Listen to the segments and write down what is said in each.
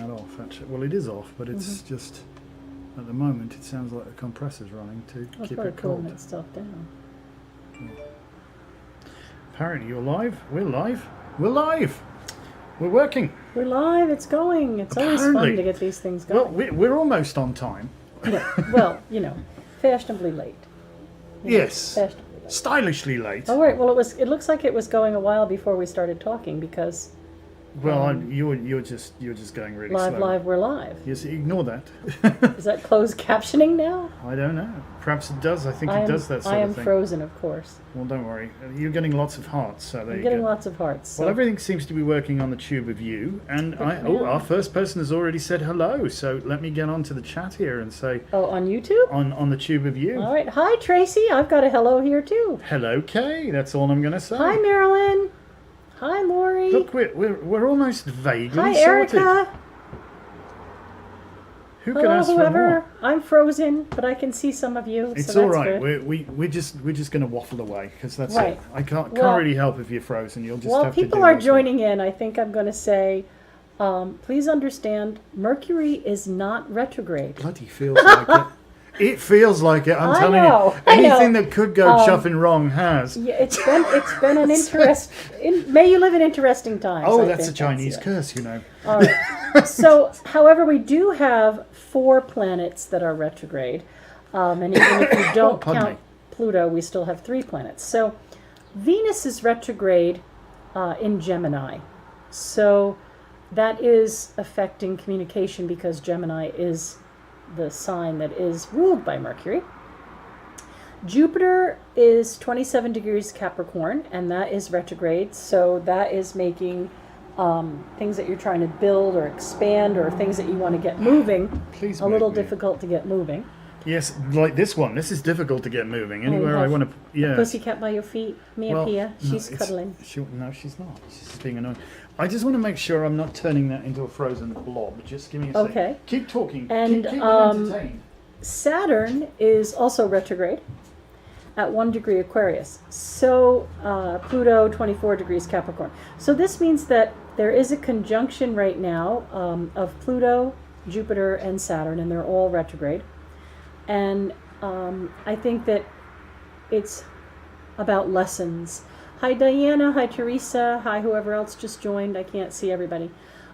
that off, actually. Well, it is off, but it's just, at the moment, it sounds like the compressor's running to keep it cold. Itself down. Apparently you're live. We're live. We're live. We're working. We're live. It's going. It's always fun to get these things going. Well, we're almost on time. Yeah. Well, fashionably late. Yes. Fashionably late. Stylishly late. Oh, right. Well, it looks like it was going a while before we started talking because... Well, you're just going really slow. Live, we're live. Yes, ignore that. Is that closed captioning now? I don't know. Perhaps it does. I think it does that sort of thing. I am frozen, of course. Well, don't worry. You're getting lots of hearts, so there you go. Getting lots of hearts. So. Well, everything seems to be working on the tube of you, and our first person has already said hello. So let me get on to the chat here and say. Oh, on YouTube? On the tube of you. All right. Hi, Tracy. I've got a hello here too. Hello, Kay. That's all I'm going to say. Hi, Marilyn. Hi, Lori. Look, we're almost vaguely Hi, sorted. Erica. Who can ask for more? I'm frozen, but I can see some of you. It's so all that's right. good. We're just going to waffle away because that's right. it. I can't really help if you're frozen. You'll just have to. While people are joining in, I think I'm going to say, please understand, Mercury is not retrograde. Bloody feels like it. It feels like it. I'm telling you, anything that could go chuffing wrong has. Yeah, it's been an may you live in interesting times. Oh, that's a Chinese curse, All right. So, however, we do have 4 planets that are retrograde, and even if you don't count Pluto, we still have 3 planets. So, Venus is retrograde in Gemini. So, that is affecting communication because Gemini is the sign that is ruled by Mercury. Jupiter is 27 degrees Capricorn, and that is retrograde, so that is making things that you're trying to build or expand or things that you want to get moving a little difficult to get moving. Yes, like this one. This is difficult to get moving. Anywhere I want to... Yeah. A pussycat by your feet, Pia. She's cuddling. No, she's not. She's just being annoying. I just want to make sure I'm not turning that into a frozen blob. Just give me a second. Keep talking. And keep entertained. Saturn is also retrograde at 1 degree Aquarius. So Pluto, 24 degrees Capricorn. So this means that there is a conjunction right now of Pluto, Jupiter, and Saturn, and they're all retrograde. And I think that it's about lessons. Hi, Diana. Hi, Teresa. Hi, whoever else just joined. I can't see everybody.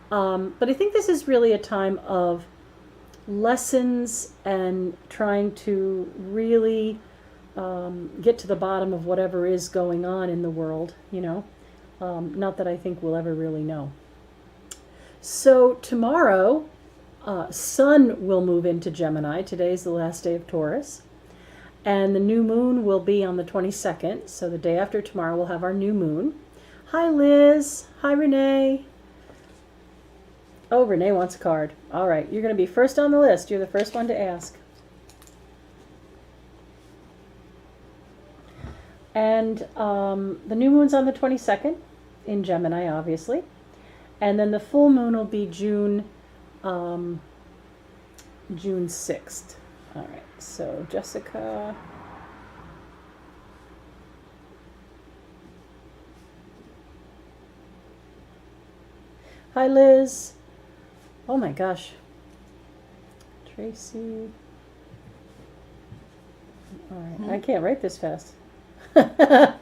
But I think this is really a time of lessons and trying to really get to the bottom of whatever is going on in the world, Not that I think we'll ever really know. So tomorrow, Sun will move into Gemini. Today's the last day of Taurus. And the new moon will be on the 22nd. So the day after tomorrow, we'll have our new moon. Hi, Liz. Hi, Renee. Oh, Renee wants a card. All right. You're going to be first on the list. You're the first one to ask. And the new moon's on the 22nd in Gemini, obviously. And then the full moon will be June 6th. All right. So, Jessica. Hi, Liz. Oh my gosh. Tracy. All right. I can't write this fast. Right,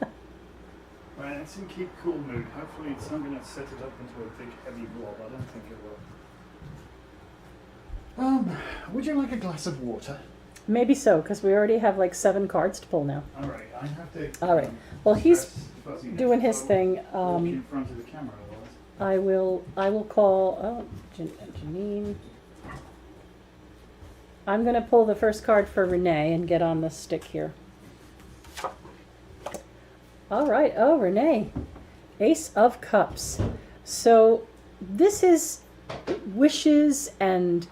it's in keep cool mood. Hopefully it's not going to set it up into a big heavy blob. I don't think it will. Would you like a glass of water? Maybe so, because we already have like 7 cards to pull now. All right, I have to. All right. Well, he's doing his thing. In front of the camera, otherwise. I will call. Oh, Janine. I'm going to pull the first card for Renee and get on the stick here. All right. Oh, Renee. Ace of Cups. So this is wishes and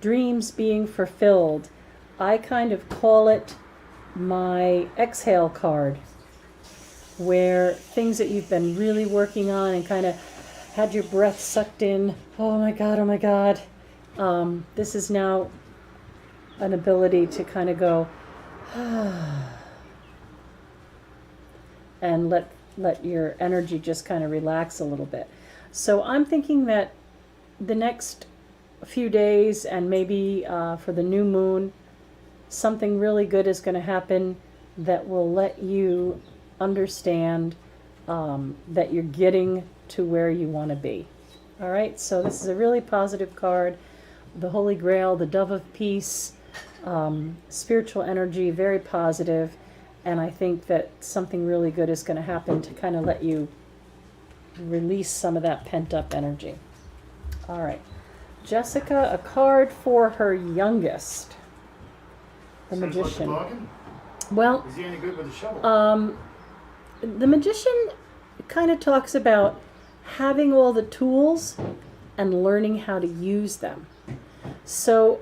dreams being fulfilled. I kind of call it my exhale card, where things that you've been really working on and kind of had your breath sucked in. Oh my God, oh my God. This is now an ability to kind of go, and let your energy just kind of relax a little bit. So I'm thinking that the next a few days, and maybe for the new moon, something really good is going to happen that will let you understand that you're getting to where you want to be. All right, so this is a really positive card. The Holy Grail, the Dove of Peace, spiritual energy, very positive. And I think that something really good is going to happen to kind of let you release some of that pent-up energy. All right. Jessica, a card for her youngest. The Sounds Magician. like a bargain. Well, Is he any good with a shovel? the Magician kind of talks about having all the tools and learning how to use them. So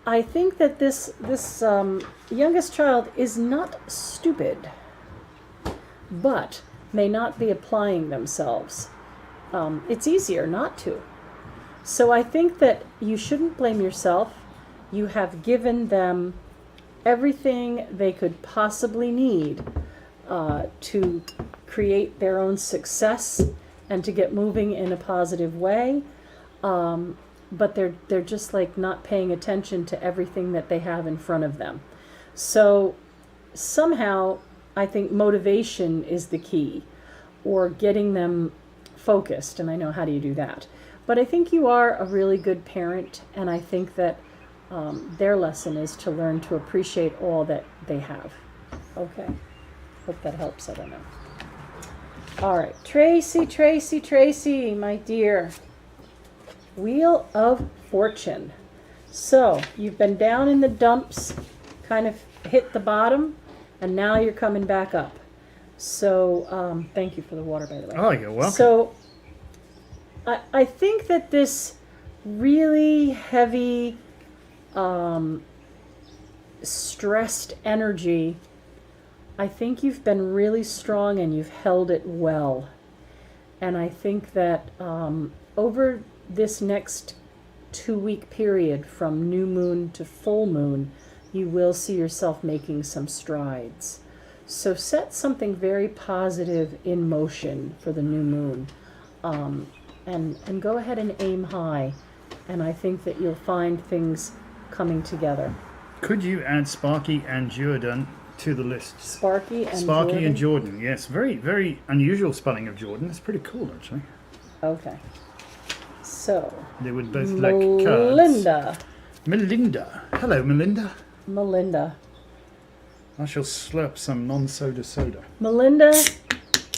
I think that this youngest child is not stupid, but may not be applying themselves. It's easier not to. So I think that you shouldn't blame yourself. You have given them everything they could possibly need to create their own success and to get moving in a positive way. But they're just like not paying attention to everything that they have in front of them. So somehow I think motivation is the key, or getting them focused, and I know how do you do that. But I think you are a really good parent, and I think that their lesson is to learn to appreciate all that they have. Okay, hope that helps, I don't know. All right, Tracy, my dear. Wheel of Fortune. So you've been down in the dumps, kind of hit the bottom, and now you're coming back up. So thank you for the water, by the way. Oh, you're welcome. So I think that this really heavy, stressed energy, I think you've been really strong and you've held it well. And I think that over this next 2-week period from new moon to full moon, you will see yourself making some strides. So set something very positive in motion for the new moon, and go ahead and aim high, and I think that you'll find things coming together. Could you add Sparky and Jordan to the list? Sparky and Jordan, yes. Very, very unusual spelling of Jordan. It's pretty cool, actually. Okay. So, They would both like cards. Melinda. Hello, Melinda. Melinda. I shall slurp some non-soda soda. Melinda,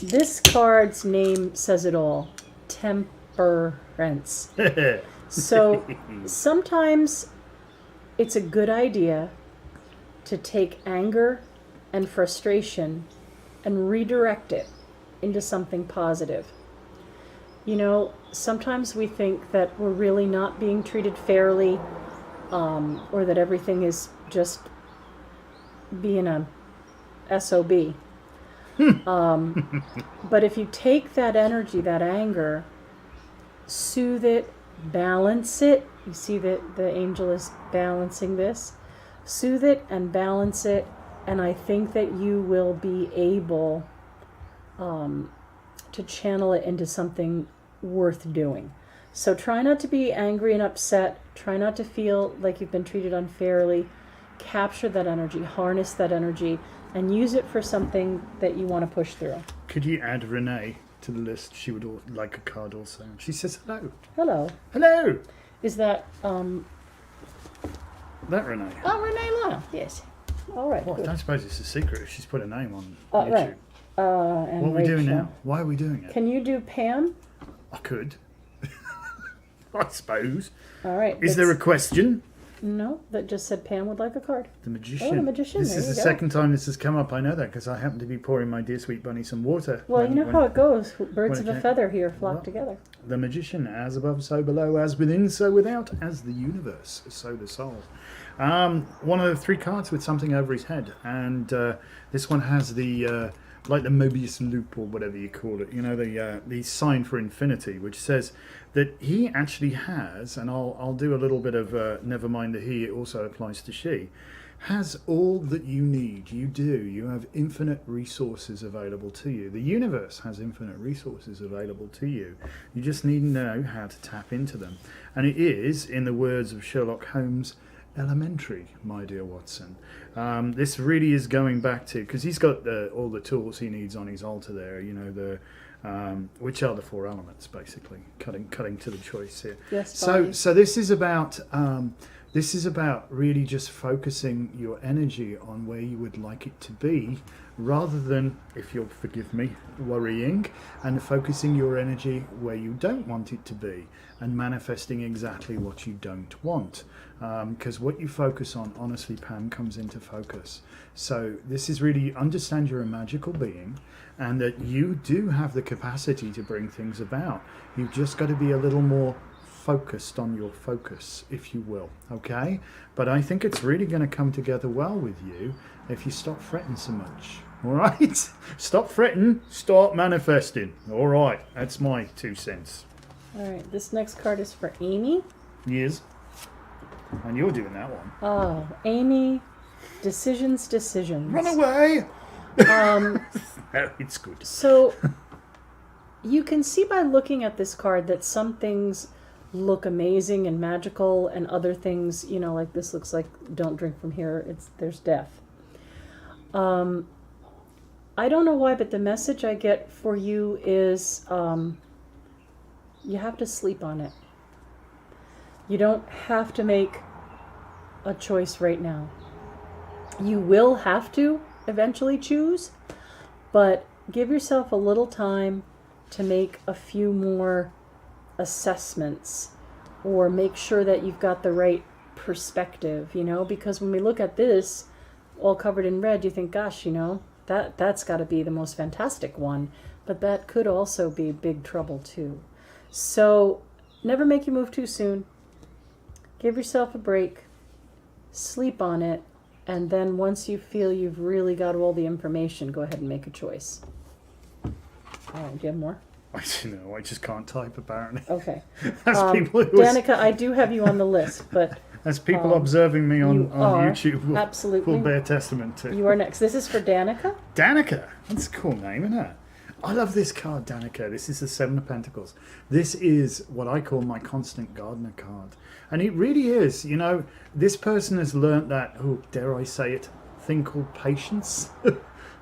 this card's name says it all. Temperance. So, sometimes it's a good idea to take anger and frustration and redirect it into something positive. You know, sometimes we think that we're really not being treated fairly, or that everything is just being a SOB. But if you take that energy, that anger, soothe it, balance it, you see that the angel is balancing this, soothe it and balance it, and I think that you will be able to channel it into something worth doing. So try not to be angry and upset. Try not to feel like you've been treated unfairly. Capture that energy, harness that energy, and use it for something that you want to push through. Could you add Renee to the list? She would like a card also. She says hello. Hello. Hello. Is that That Renee. Oh, Renee Lana. Yes. All right. Well, I good. don't suppose it's a secret if she's put a name on YouTube. Right. And What are we doing Rachel. now? Why are we doing it? Can you do Pam? I could. I suppose. All right. Is there a question? No, that just said Pam would like a card. The Magician. Oh, the Magician, This there is you the go. second time this has come up. I know that because I happen to be pouring my dear sweet bunny some water. Well, you know how it goes. Birds when of it a came- feather here flock Well, together. The Magician, as above, so below, as within, so without, as the universe, so the soul. One of the 3 cards with something over his head, and this one has the like the Mobius loop or whatever you call it. You know, the sign for infinity, which says that he actually has, and I'll do a little bit of never mind the he. It also applies to she. has all that you need. You do. You have infinite resources available to you. The universe has infinite resources available to you. You just need to know how to tap into them. And it is, in the words of Sherlock Holmes, elementary, my dear Watson. This really is going back to, because he's got all the tools he needs on his altar there, which are the four elements, basically, cutting to the choice here. Yes. So this is about really just focusing your energy on where you would like it to be, rather than, if you'll forgive me, worrying, and focusing your energy where you don't want it to be, and manifesting exactly what you don't want. Because what you focus on, honestly, Pam, comes into focus. So this is really, understand you're a magical being, and that you do have the capacity to bring things about. You've just got to be a little more focused on your focus, if you will, okay? But I think it's really going to come together well with you if you stop fretting so much, all right? Stop fretting, start manifesting. All right, that's my 2 cents. All right, this next card is for Amy. Yes. And you're doing that one. Oh, Amy, decisions. Run away! No, it's good. So you can see by looking at this card that some things look amazing and magical, and other things, like this looks like don't drink from here. There's death. I don't know why, but the message I get for you is you have to sleep on it. You don't have to make a choice right now. You will have to eventually choose, but give yourself a little time to make a few more assessments, or make sure that you've got the right perspective, because when we look at this all covered in red, you think, gosh, that's got to be the most fantastic one, but that could also be big trouble too. So never make your move too soon. Give yourself a break, sleep on it, and then once you feel you've really got all the information, go ahead and make a choice. All right, do you have more? I just can't type, apparently. Okay. People Danica, I do have you on the list, but as people observing me on YouTube will, absolutely will bear testament to. You are next. This is for Danica. Danica. That's a cool name, isn't it? I love this card, Danica. This is the Seven of Pentacles. This is what I call my constant gardener card. And it really is. This person has learnt that, dare I say it, thing called patience.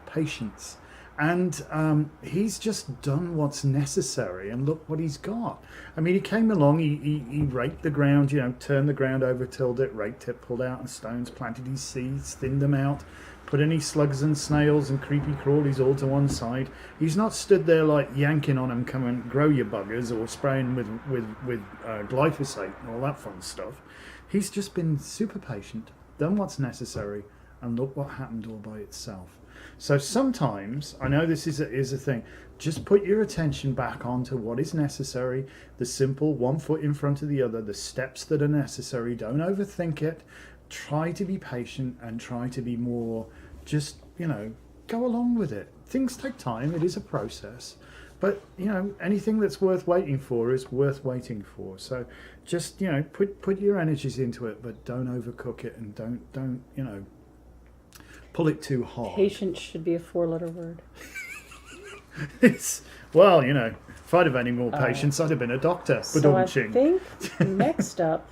Patience. And he's just done what's necessary, and look what he's got. I mean, he came along, he raked the ground, turned the ground over, tilled it, raked it, pulled out the stones, planted his seeds, thinned them out, put any slugs and snails and creepy crawlies all to one side. He's not stood there like yanking on them, come and grow your buggers, or spraying with glyphosate and all that fun stuff. He's just been super patient, done what's necessary, and look what happened all by itself. So sometimes, I know this is a thing, just put your attention back onto what is necessary, the simple one foot in front of the other, the steps that are necessary. Don't overthink it. Try to be patient and try to be more, just, go along with it. Things take time. It is a process. But, anything that's worth waiting for is worth waiting for. So just, put your energies into it, but don't overcook it, and don't pull it too hard. Patience should be a 4-letter word. Well, if I'd have any more patience, I'd have been a doctor. So I think next up,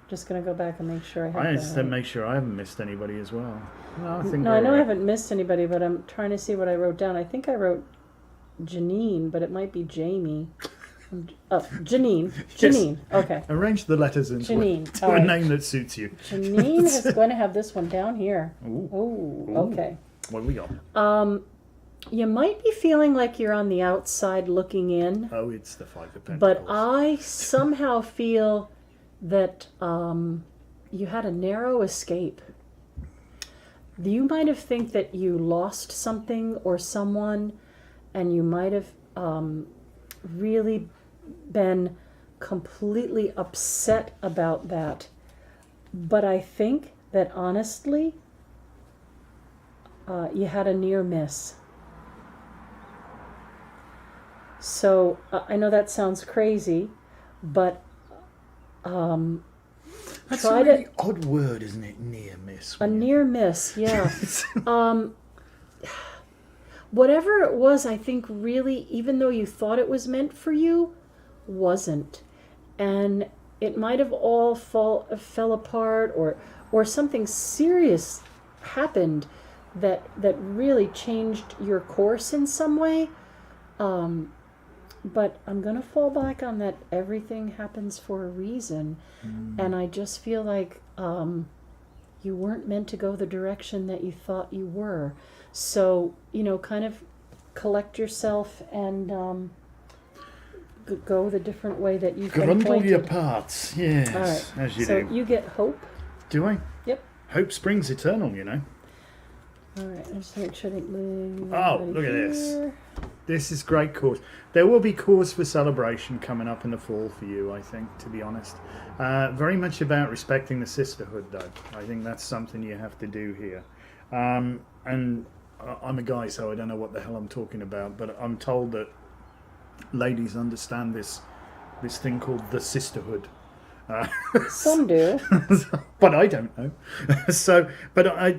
just going to go back and make sure I have I just make sure I haven't missed anybody as well. No, I know I haven't missed anybody, but I'm trying to see what I wrote down. I think I wrote Janine, but it might be Jamie. Janine. Yes. Janine. Okay. Arrange the letters into a name that suits you. Janine is going to have this one down here. Ooh. Okay. What do we got? You might be feeling like you're on the outside looking in. Oh, it's the Five of Pentacles. But I somehow feel that you had a narrow escape. You might have think that you lost something or someone, and you might have really been completely upset about that. But I think that honestly, you had a near miss. So I know that sounds crazy, but That's try a really to odd word, isn't it? Near miss. a near miss, yeah. Whatever it was, I think really, even though you thought it was meant for you, wasn't. And it might have all fell apart, or something serious happened that really changed your course in some way. But I'm going to fall back on that everything happens for a reason. And I just feel like you weren't meant to go the direction that you thought you were. So, kind of collect yourself and go the different way that you've been Grundle pointed. your parts, yes, All right. as you so do. you get hope. Do I? Yep. Hope springs eternal, you know. All right, I just make sure I leave. Oh, look at this. This is great cause. There will be cause for celebration coming up in the fall for you, I think, to be honest. Very much about respecting the sisterhood, though. I think that's something you have to do here. And I'm a guy, so I don't know what the hell I'm talking about, but I'm told that ladies understand this thing called the sisterhood. Some do. But I don't know. So, but I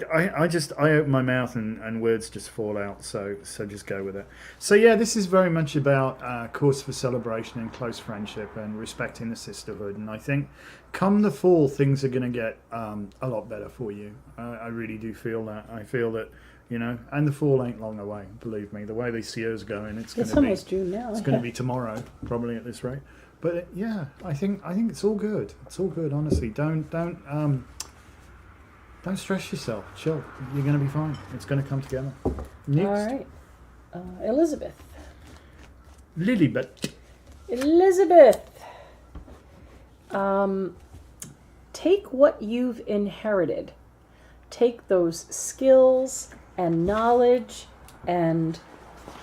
open my mouth and words just fall out. So just go with it. So yeah, this is very much about cause for celebration and close friendship and respecting the sisterhood. And I think come the fall, things are going to get a lot better for you. I really do feel that. I feel that, and the fall ain't long away. Believe me, the way this year's going, it's almost June now. It's going to be tomorrow, probably at this rate. But yeah, I think it's all good. It's all good, honestly. Don't stress yourself. Chill. You're going to be fine. It's going to come together. Next. All right, Elizabeth. Lilibet. Elizabeth. Take what you've inherited. Take those skills and knowledge and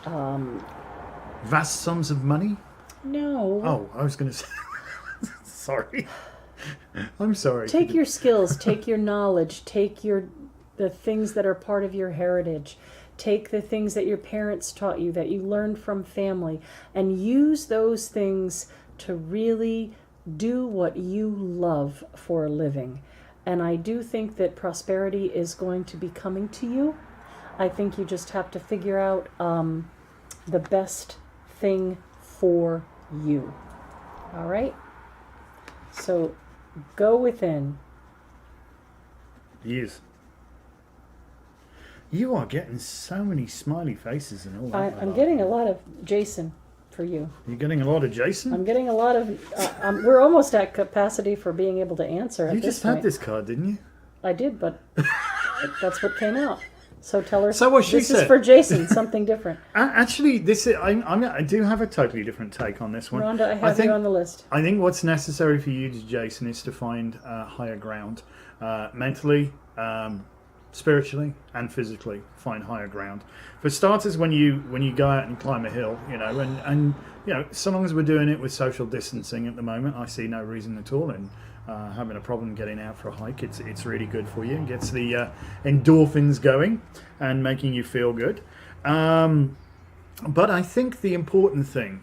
Vast sums of money. no. Oh, I was going to say. Sorry. I'm sorry. Take your skills, take your knowledge, take the things that are part of your heritage. Take the things that your parents taught you, that you learned from family, and use those things to really do what you love for a living. And I do think that prosperity is going to be coming to you. I think you just have to figure out the best thing for you. All right? So go within. Yes. You are getting so many smiley faces and all that. I'm getting a lot of Jason for you. You're getting a lot of Jason? I'm getting a lot of... we're almost at capacity for being able to answer at You this just point. had this card, didn't you? I did, but that's what came out. So tell her So what she this said. is for Jason, something different. Actually, this is, I do have a totally different take on this one. Rhonda, I have you on the list. I think what's necessary for you, Jason, is to find higher ground, mentally, spiritually, and physically. Find higher ground. For starters, when you go out and climb a hill, and so long as we're doing it with social distancing at the moment, I see no reason at all in having a problem getting out for a hike. It's really good for you. It gets the endorphins going and making you feel good. But I think the important thing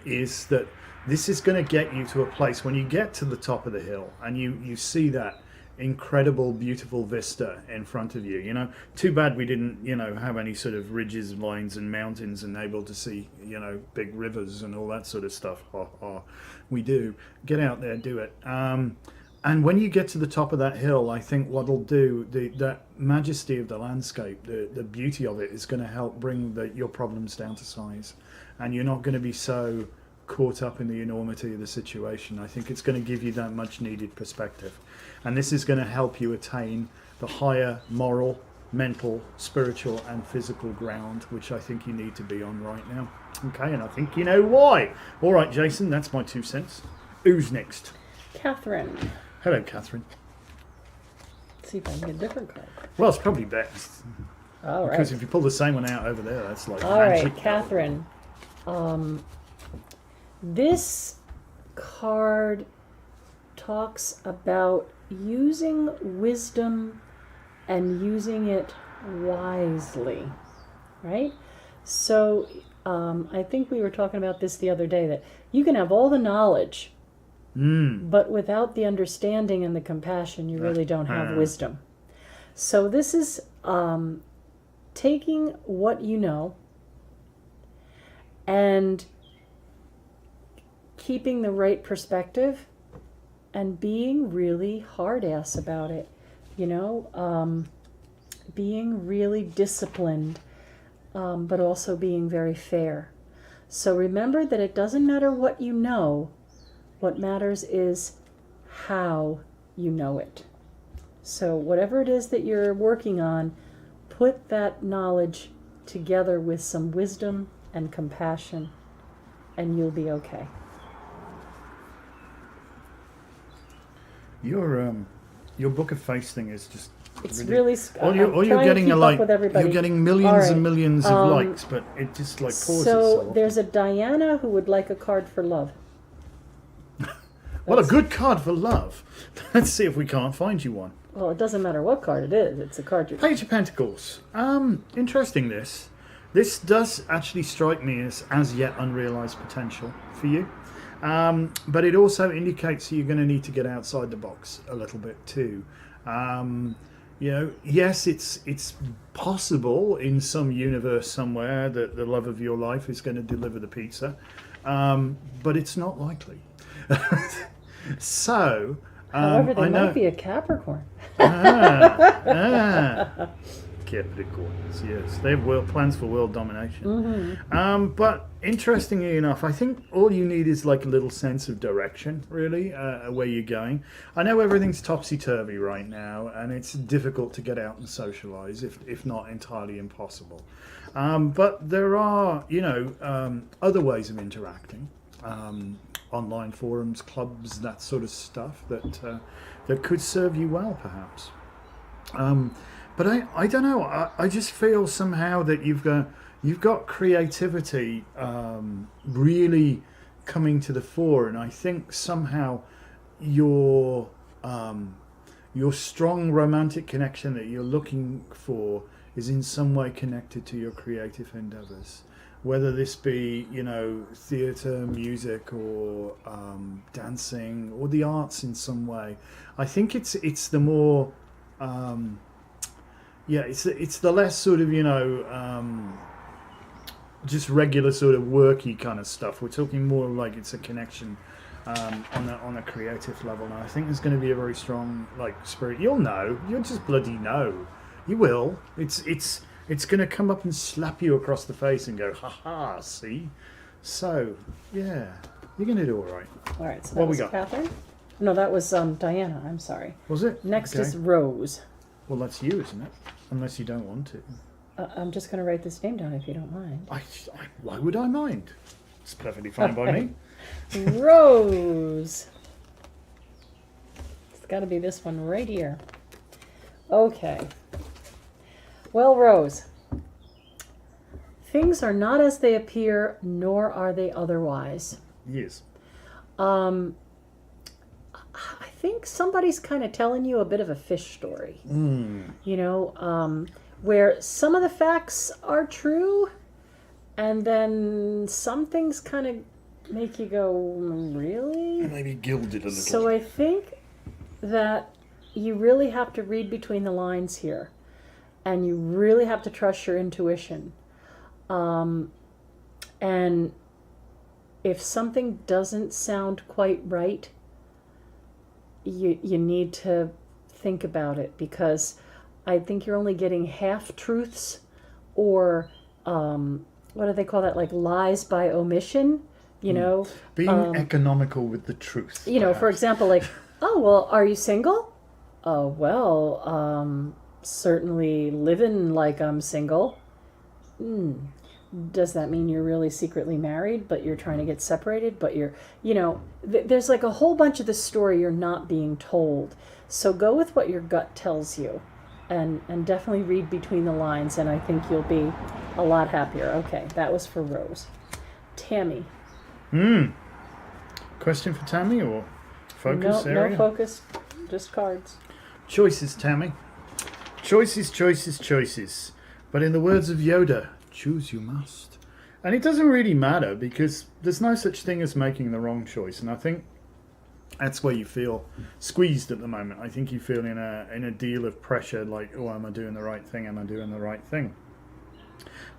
is that this is going to get you to a place when you get to the top of the hill and you see that incredible, beautiful vista in front of you. Too bad we didn't, have any sort of ridges, lines, and mountains and able to see, big rivers and all that sort of stuff. We do. Get out there, do it. And when you get to the top of that hill, I think what'll do, that majesty of the landscape, the beauty of it is going to help bring your problems down to size. And you're not going to be so caught up in the enormity of the situation. I think it's going to give you that much needed perspective. And this is going to help you attain the higher moral, mental, spiritual, and physical ground, which I think you need to be on right now. Okay, and I think you know why. All right, Jason, that's my 2 cents. Who's next? Catherine. Hello, Catherine. Let's see if I can get a different card. Well, it's probably best. All right. Because if you pull the same one out over there, that's like All magic. right, Catherine. This card talks about using wisdom and using it wisely, right? So I think we were talking about this the other day, that you can have all the knowledge But without the understanding and the compassion, you really don't have wisdom. So this is taking what you know and keeping the right perspective and being really hard-ass about it, being really disciplined, but also being very fair. So remember that it doesn't matter what you know. What matters is how you know it. So whatever it is that you're working on, put that knowledge together with some wisdom and compassion, and you'll be okay. Your Book of Face thing is just it's really all you're getting are like you're getting millions and millions of likes, but it just like pauses. So there's a Diana who would like a card for love. Well, a good card for love. Let's see if we can't find you one. Well, it doesn't matter what card it is. It's a card you... Page of Pentacles. Interesting this. This does actually strike me as yet unrealized potential for you. But it also indicates that you're going to need to get outside the box a little bit too. Yes, it's possible in some universe somewhere that the love of your life is going to deliver the pizza. But it's not likely. So, however, they might be a Capricorn. Capricorns, yes, they have plans for world domination. But interestingly enough, I think all you need is like a little sense of direction, really, where you're going. I know everything's topsy-turvy right now, and it's difficult to get out and socialize, if not entirely impossible. But there are, other ways of interacting. Online forums, clubs, that sort of stuff that could serve you well, perhaps. But I don't know. I just feel somehow that you've got creativity really coming to the fore, and I think somehow your strong romantic connection that you're looking for is in some way connected to your creative endeavors. Whether this be, theatre, music, or dancing, or the arts in some way, I think it's the more, it's the less sort of, just regular sort of worky kind of stuff. We're talking more like it's a connection on a creative level, and I think there's going to be a very strong spirit. You'll just bloody know. You will. It's going to come up and slap you across the face and go, ha, see? So, yeah, you're going to do all right. All right, so that was Catherine? No, that was Diana, I'm sorry. Was it? Next is Rose. Well, that's you, isn't it? Unless you don't want to. I'm just going to write this name down if you don't mind. Why would I mind? It's perfectly fine by me. Rose. It's got to be this one right here. Okay. Well, Rose, things are not as they appear, nor are they otherwise. Yes. I think somebody's kind of telling you a bit of a fish story. Where some of the facts are true, and then some things kind of make you go, really? Maybe gilded a little. So I think that you really have to read between the lines here. And you really have to trust your intuition. And if something doesn't sound quite right, you need to think about it, because I think you're only getting half-truths, or what do they call that, like lies by omission, Being economical with the truth. For example, like, oh, well, are you single? Oh, well, certainly living like I'm single. Does that mean you're really secretly married, but you're trying to get separated? But you're, there's like a whole bunch of the story you're not being told. So go with what your gut tells you, and definitely read between the lines, and I think you'll be a lot happier. Okay, that was for Rose. Tammy. Question for Tammy, or focus area? No focus, just cards. Choices, Tammy. Choices. But in the words of Yoda, choose you must. And it doesn't really matter, because there's no such thing as making the wrong choice. And I think That's where you feel squeezed at the moment. I think you feel in a deal of pressure, like, oh, am I doing the right thing? Am I doing the right thing?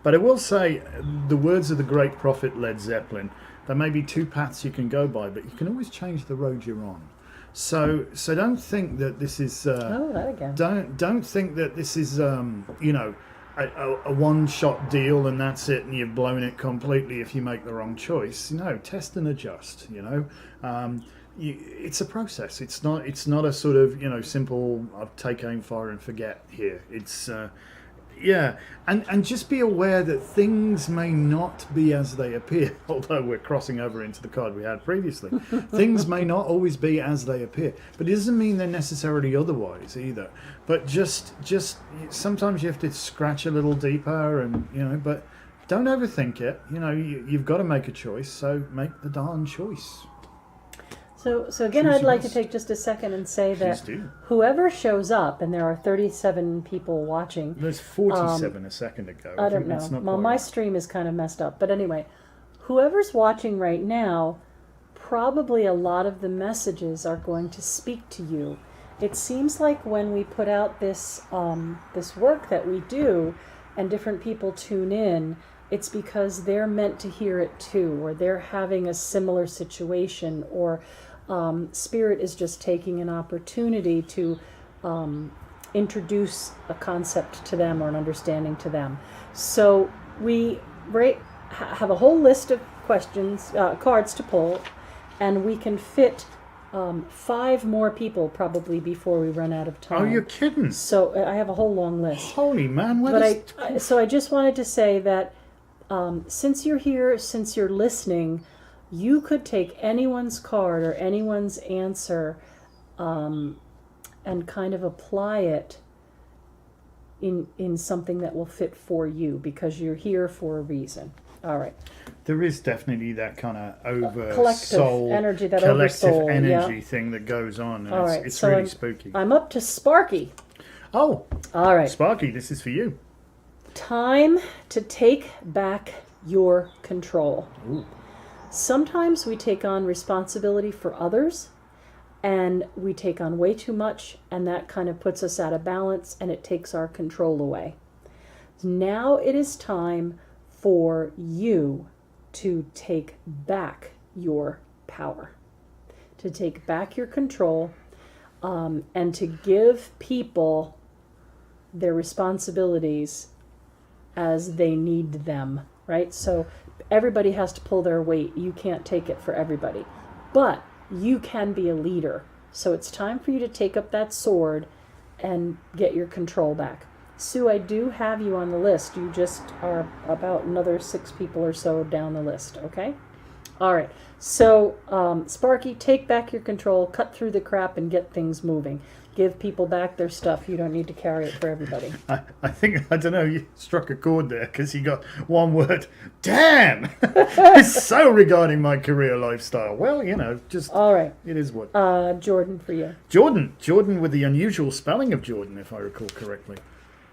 But I will say, the words of the great prophet Led Zeppelin, there may be two paths you can go by, but you can always change the road you're on. So don't think that this is that again. don't think that this is you know, a one-shot deal and that's it, and you've blown it completely if you make the wrong choice. No, test and adjust. You know, it's a process. It's not a sort of, you know, simple I'll take aim, fire and forget here. It's yeah, and just be aware that things may not be as they appear. Although we're crossing over into the card we had previously, things may not always be as they appear. But it doesn't mean they're necessarily otherwise either. But just sometimes you have to scratch a little deeper, and you know. But don't overthink it. You know, you've got to make a choice. So make the darn choice. So again, I'd like to take just a second and say that whoever shows up, and there are 37 people watching. There's 47 a second ago. I don't know. Well, my stream is kind of messed up. But anyway, whoever's watching right now, probably a lot of the messages are going to speak to you. It seems like when we put out this this work that we do, and different people tune in, it's because they're meant to hear it too, or they're having a similar situation, or Spirit is just taking an opportunity to introduce a concept to them or an understanding to them. So we have a whole list of questions, cards to pull, and we can fit 5 more people probably before we run out of time. Oh, you're kidding! So I have a whole long list. Holy man! So I just wanted to say that since you're here, since you're listening, you could take anyone's card or anyone's answer and kind of apply it in something that will fit for you, because you're here for a reason. All right. There is definitely that kind of collective energy, that oversoul, energy thing that goes on, and all right. it's so really spooky. I'm up to Sparky. Oh, all right. Sparky, this is for you. Time to take back your control. Ooh. Sometimes we take on responsibility for others, and we take on way too much, and that kind of puts us out of balance, and it takes our control away. Now it is time for you to take back your power, to take back your control, and to give people their responsibilities as they need them, right? So everybody has to pull their weight. You can't take it for everybody. But you can be a leader. So it's time for you to take up that sword and get your control back. Sue, I do have you on the list. You just are about another 6 people or so down the list, okay? All right. So, Sparky, take back your control, cut through the crap, and get things moving. Give people back their stuff. You don't need to carry it for everybody. I think, I don't know, you struck a chord there, because you got one word. Damn! It's so regarding my career lifestyle. Well, you know, just... All right. It is what... Jordan, for you. Jordan with the unusual spelling of Jordan, if I recall correctly.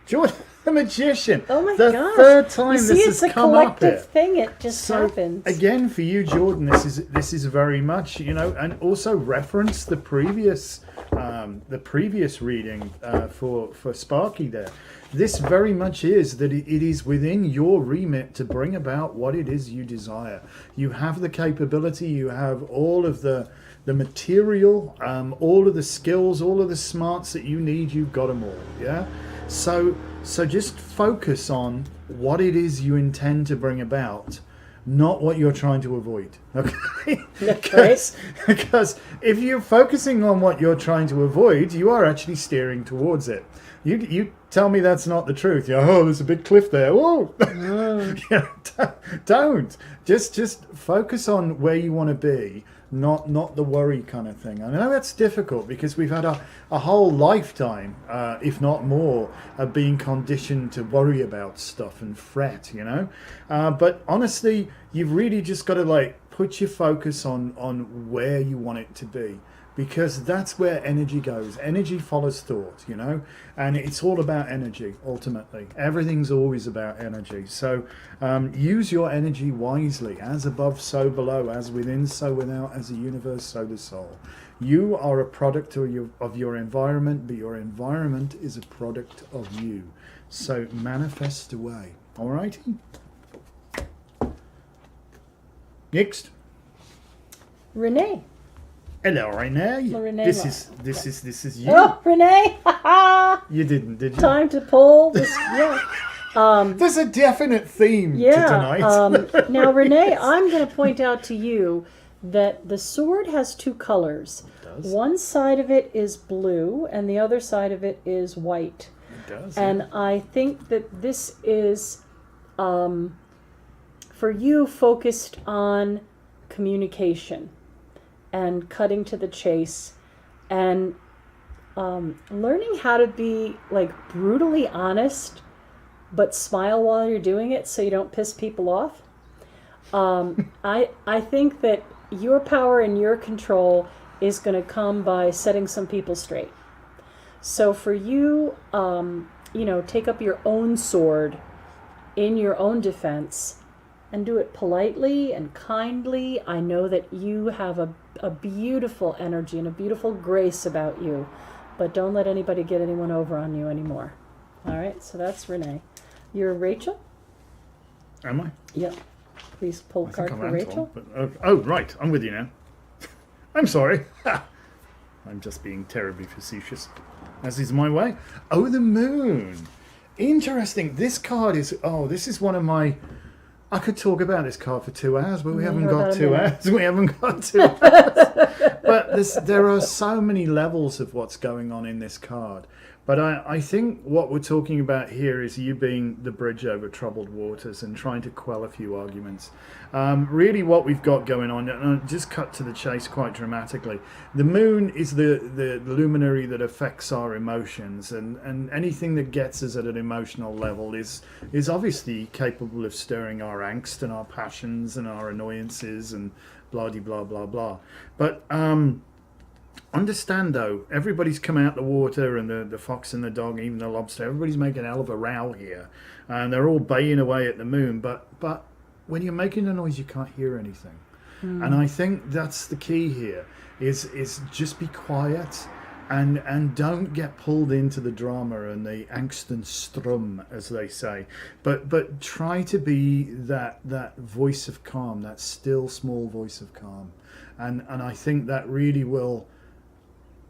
Jordan, the magician. Oh my gosh. The third time this has come up here. It's a collective thing. It just happens. Again, for you, Jordan, this is very much, you know, and also reference the previous reading for Sparky there. This very much is that it is within your remit to bring about what it is you desire. You have the capability. You have all of the material, all of the skills, all of the smarts that you need. You've got them all. Yeah. So just focus on what it is you intend to bring about, not what you're trying to avoid. Okay? Because if you're focusing on what you're trying to avoid, you are actually steering towards it. You tell me that's not the truth. You're, oh, there's a big cliff there. Whoa! Don't. Just focus on where you want to be. Not the worry kind of thing. I know that's difficult because we've had a whole lifetime, if not more, of being conditioned to worry about stuff and fret, you know. But honestly, you've really just got to put your focus on where you want it to be, because that's where energy goes. Energy follows thought, you know, and it's all about energy ultimately. Everything's always about energy. So use your energy wisely. As above, so below. As within, so without. As the universe, so the soul. You are a product of your environment, but your environment is a product of you. So manifest away. All righty? Next. Renee. Hello, Renee. Renee This is you. Oh, Renee! You didn't, did you? Time to pull this. Yeah. There's a definite theme to tonight. Now, Renee, I'm going to point out to you that the sword has two colors. It does. One side of it is blue, and the other side of it is white. It does. And I think that this is, for you, focused on communication and cutting to the chase and learning how to be like brutally honest but smile while you're doing it so you don't piss people off. I think that your power and your control is going to come by setting some people straight. So for you, take up your own sword in your own defense and do it politely and kindly. I know that you have a beautiful energy and a beautiful grace about you, but don't let anybody get anyone over on you anymore. All right, so that's Renee. You're Rachel? Am I? Yep. Please pull a card for Rachel. Oh, right. I'm with you now. I'm sorry. I'm just being terribly facetious, as is my way. Oh, the moon. Interesting. This card is... Oh, this is one of my... I could talk about this card for 2 hours, but we haven't got 2 hours. We haven't got 2 hours. But there are so many levels of what's going on in this card. But I think what we're talking about here is you being the bridge over troubled waters and trying to quell a few arguments. Really what we've got going on, and I'll just cut to the chase quite dramatically. The moon is the luminary that affects our emotions, and anything that gets us at an emotional level is obviously capable of stirring our angst and our passions and our annoyances and blah-de-blah-blah-blah. But... understand though, everybody's come out the water, and the fox and the dog, even the lobster, everybody's making a hell of a row here, and they're all baying away at the moon, but when you're making a noise you can't hear anything. And I think that's the key here, is just be quiet and don't get pulled into the drama and the angst and strum, as they say, but try to be that voice of calm, that still small voice of calm, and I think that really will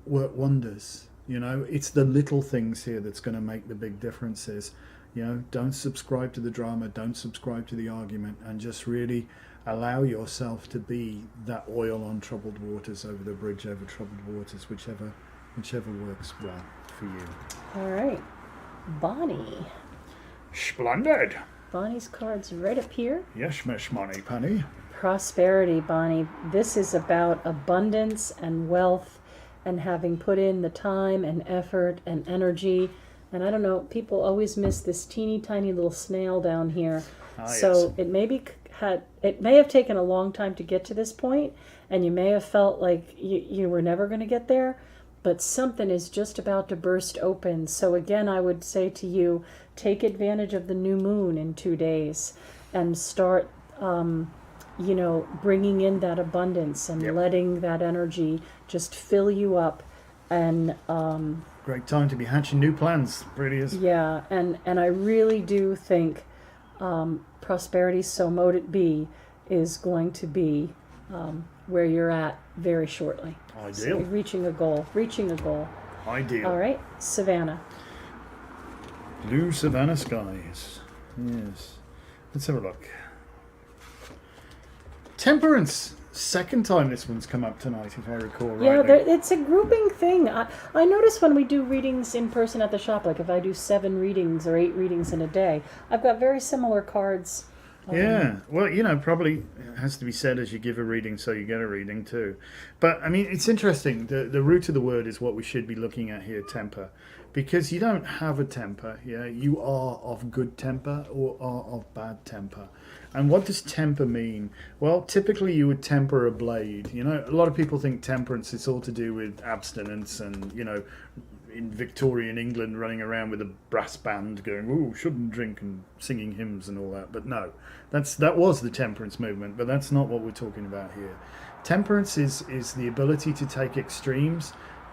work wonders. It's the little things here that's going to make the big differences. Don't subscribe to the drama, don't subscribe to the argument, and just really allow yourself to be that oil on troubled waters, over the bridge over troubled waters, whichever works well for you. All right, Bonnie. Splendid. Bonnie's card's right up here. Yes, Miss Money Penny. Prosperity, Bonnie. This is about abundance and wealth, and having put in the time and effort and energy. And I don't know, people always miss this teeny tiny little snail down here. So yes. It may have taken a long time to get to this point, and you may have felt like you were never going to get there, but something is just about to burst open. So again, I would say to you, take advantage of the new moon in 2 days and start bringing in that abundance and letting that energy just fill you up. And great time to be hatching new plans, really is. Yeah, and I really do think prosperity, so mote it be, is going to be where you're at very shortly. Ideal. So reaching a goal. Ideal. All right, Savannah. Blue Savannah skies. Yes. Let's have a look. Temperance. Second time this one's come up tonight, if I recall rightly. Yeah, it's a grouping thing. I notice when we do readings in person at the shop, like if I do 7 readings or 8 readings in a day, I've got very similar cards. Yeah, well, probably it has to be said, as you give a reading, so you get a reading too. But, I mean, it's interesting. The root of the word is what we should be looking at here, temper. Because you don't have a temper, you are of good temper or are of bad temper. And what does temper mean? Well, typically you would temper a blade. A lot of people think temperance is all to do with abstinence and, in Victorian England running around with a brass band going, "Ooh, shouldn't drink," and singing hymns and all that. But no, that was the temperance movement, but that's not what we're talking about here. Temperance is the ability to take extremes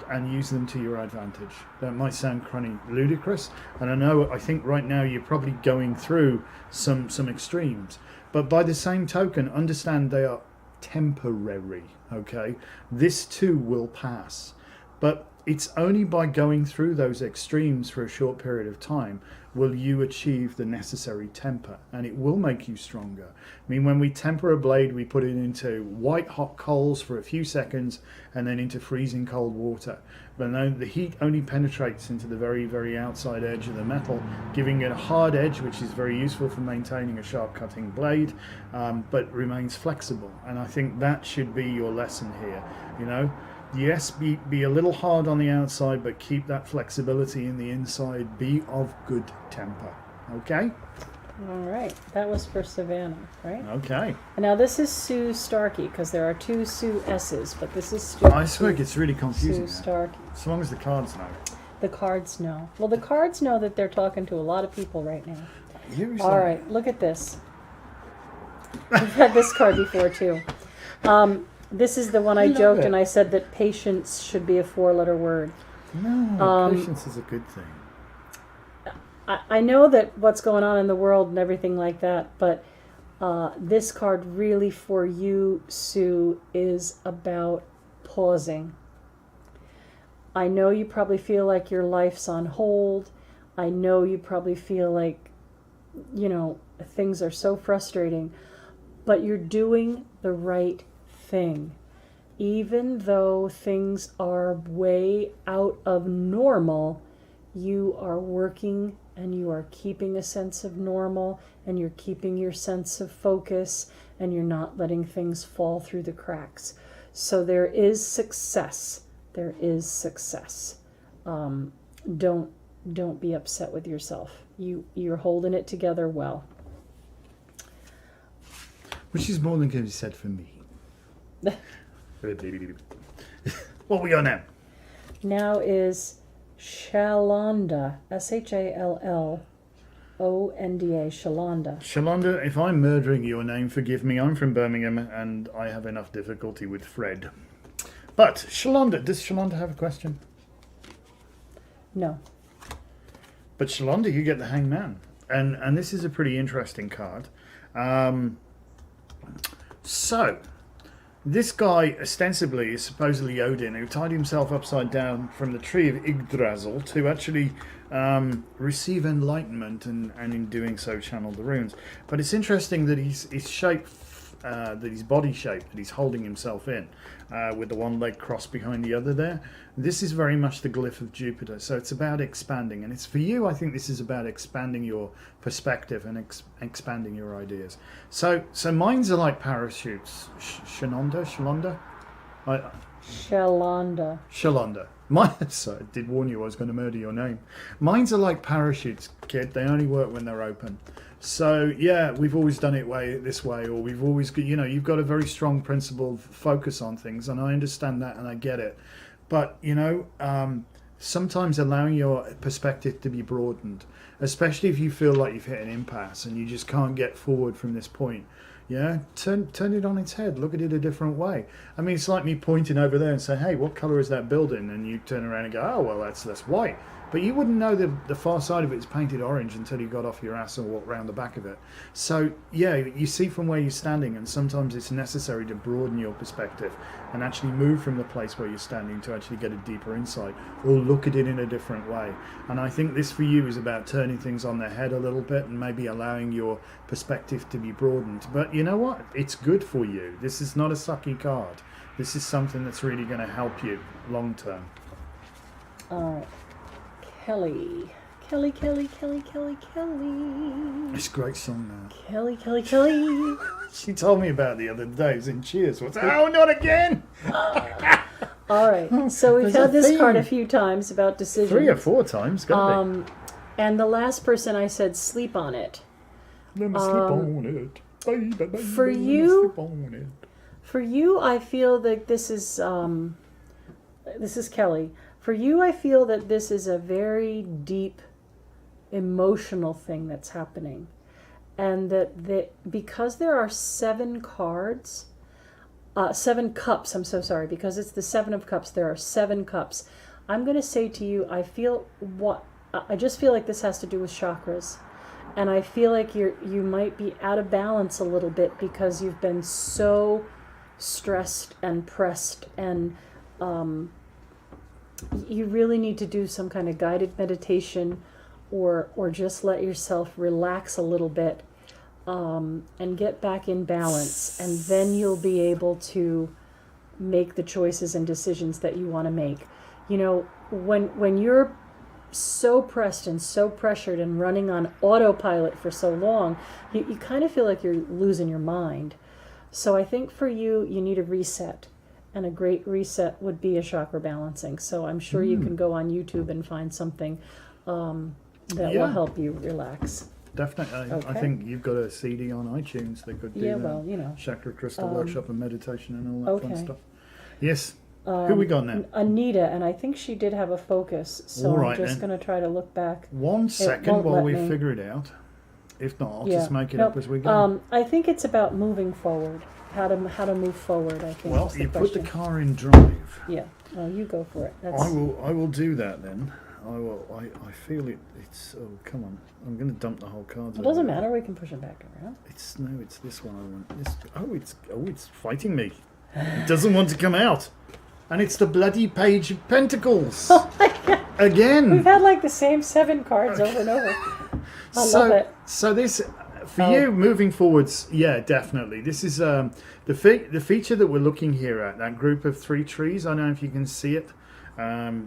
and use them to your advantage. That might sound kind of ludicrous, and I think right now you're probably going through some extremes. But by the same token, understand they are temporary, okay? This too will pass. But it's only by going through those extremes for a short period of time will you achieve the necessary temper, and it will make you stronger. I mean, when we temper a blade, we put it into white hot coals for a few seconds and then into freezing cold water. But then the heat only penetrates into the very, very outside edge of the metal, giving it a hard edge, which is very useful for maintaining a sharp cutting blade, but remains flexible. And I think that should be your lesson here, you know. Yes, be a little hard on the outside, but keep that flexibility in the inside. Be of good temper. Okay? All right. That was for Savannah, right? Okay. And now this is Sue Starkey, because there are two Sue S's, but this is I swear it's really confusing. Sue Starkey. As long as the cards know. The cards know. Well, the cards know that they're talking to a lot of people right now. Usually. All right. Look at this. We've had this card before, too. This is the one I joked and I said that patience should be a 4-letter word. No, patience is a good thing. I know that what's going on in the world and everything like that, but this card really for you, Sue, is about pausing. I know you probably feel like your life's on hold. I know you probably feel like, you know, things are so frustrating, but you're doing the right thing. Even though things are way out of normal, you are working and you are keeping a sense of normal and you're keeping your sense of focus and you're not letting things fall through the cracks. So there is success. There is success. Don't be upset with yourself. You're holding it together well. Which is more than can be said for me. What we got now? Now is Shalonda, Shalonda, Shalonda. Shalonda, if I'm murdering your name, forgive me. I'm from Birmingham and I have enough difficulty with Fred. But Shalonda, does Shalonda have a question? No. But Shalonda, you get the Hangman, and this is a pretty interesting card. So. This guy, ostensibly, is supposedly Odin, who tied himself upside down from the tree of Yggdrasil to actually receive enlightenment and in doing so channel the runes. But it's interesting that his shape, that his body shape that he's holding himself in, with the one leg crossed behind the other there, this is very much the glyph of Jupiter. So it's about expanding. And it's for you, I think this is about expanding your perspective and expanding your ideas. So minds are like parachutes. Shalonda? Shalonda. So I did warn you I was going to murder your name. Minds are like parachutes, kid. They only work when they're open. So yeah, we've always done it this way, or we've always, you know, you've got a very strong principled focus on things, and I understand that and I get it. But you know, sometimes allowing your perspective to be broadened, especially if you feel like you've hit an impasse and you just can't get forward from this point. Yeah, turn it on its head. Look at it a different way. I mean, it's like me pointing over there and say, "Hey, what color is that building?" And you turn around and go, "Oh, well, that's white." But you wouldn't know the far side of it is painted orange until you got off your ass and walked round the back of it. So, yeah, you see from where you're standing, and sometimes it's necessary to broaden your perspective and actually move from the place where you're standing to actually get a deeper insight or look at it in a different way. And I think this for you is about turning things on their head a little bit and maybe allowing your perspective to be broadened. But you know what? It's good for you. This is not a sucky card. This is something that's really going to help you long term. All right. Kelly. It's a great song now. Kelly. She told me about the other day. It was in Cheers. Oh, not again! All right. So we've had this card a few times about decisions. 3 or 4 times, got it. And the last person I said sleep on it. Let me sleep on it. Baby, for you, sleep on it. For you, I feel that this is Kelly. For you, I feel that this is a very deep emotional thing that's happening. And that because there are 7 cards, 7 cups, I'm so sorry, because it's the 7 of cups, there are 7 cups. I'm going to say to you, I just feel like this has to do with chakras. And I feel like you might be out of balance a little bit because you've been so stressed and pressed, and you really need to do some kind of guided meditation, or just let yourself relax a little bit, and get back in balance, and then you'll be able to make the choices and decisions that you want to make. You know, when you're so pressed and so pressured and running on autopilot for so long, you kind of feel like you're losing your mind. So I think for you, you need a reset, and a great reset would be a chakra balancing. So I'm sure you can go on YouTube and find something that will help you relax. Definitely. Okay. I think you've got a CD on iTunes that could do that. Well, you know. Chakra crystal workshop and meditation and all that fun Okay. stuff. Yes. Who we got now? Anita, and I think she did have a focus, so All right, I'm just then. going to try to look back. 1 second won't while let we me. figure it out. If not, I'll Yeah. just make it Nope. up as we go. I think it's about moving forward. How to move forward, I think. Well, is the you put the question. car in drive. Yeah. Well, you go for it. I will do that then. I feel it. It's come on. I'm going to dump the whole cards. It doesn't over. matter. We can push it back around. It's this one I want. It's fighting me. It doesn't want to come out. And it's the bloody Page of Pentacles. Oh my God. Again. We've had like the same 7 cards over and over. I love it. So this, for you moving forwards, yeah, definitely. This is the feature that we're looking here at, that group of 3 trees. I don't know if you can see it,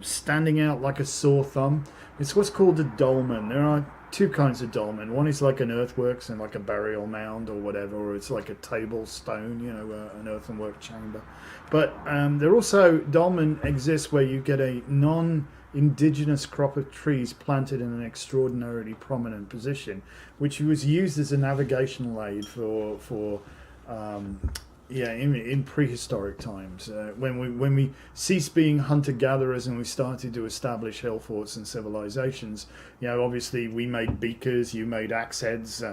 standing out like a sore thumb. It's what's called a dolmen. There are 2 kinds of dolmen. One is like an earthworks and like a burial mound or whatever, or it's like a table stone, an earthenwork chamber. But there also, dolmen exists where you get a non-indigenous crop of trees planted in an extraordinarily prominent position, which was used as a navigational aid for in prehistoric times, when we ceased being hunter-gatherers and we started to establish hill forts and civilizations. Obviously we made beakers, you made axe heads,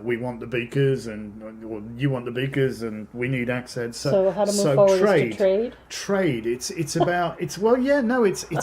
we want the beakers, or you want the beakers, and we need axe heads. So how to move forward is to trade? Trade. It's about it's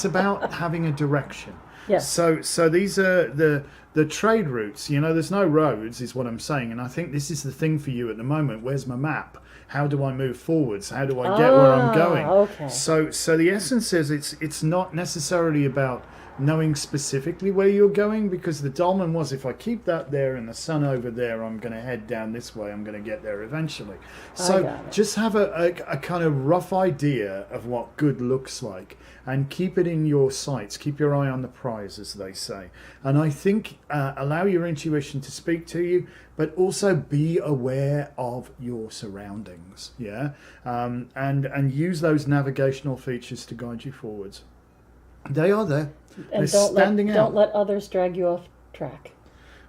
about having a direction. Yes. So these are the trade routes. There's no roads, is what I'm saying, and I think this is the thing for you at the moment. Where's my map? How do I move forwards? How do I get where I'm going? Okay. So the essence is it's not necessarily about knowing specifically where you're going, because the dolmen was, if I keep that there and the sun over there, I'm going to head down this way, I'm going to get there eventually. So just have a kind of rough idea of what good looks like, and keep it in your sights. Keep your eye on the prize, as they say. And I think allow your intuition to speak to you, but also be aware of your surroundings, and use those navigational features to guide you forwards. They are there. And They're don't let others drag you off track.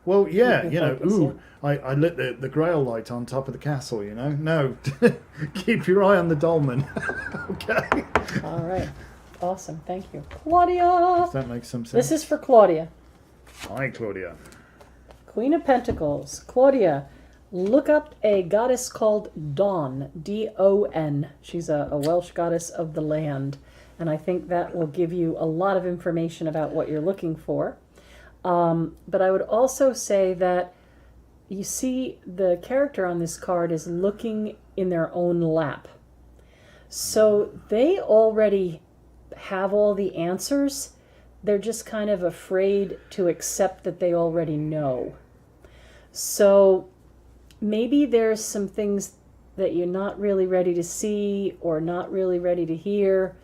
Well, yeah, Focus, I lit the grail light on top of the castle, No, keep your eye on the dolmen. Okay. All right. Awesome. Thank you. Claudia! Does that make some sense? This is for Claudia. Hi, Claudia. Queen of Pentacles. Claudia, look up a goddess called Dawn, D-O-N. She's a Welsh goddess of the land. And I think that will give you a lot of information about what you're looking for. But I would also say that you see the character on this card is looking in their own lap. So they already have all the answers. They're just kind of afraid to accept that they already know. So maybe there's some things that you're not really ready to see or not really ready to hear.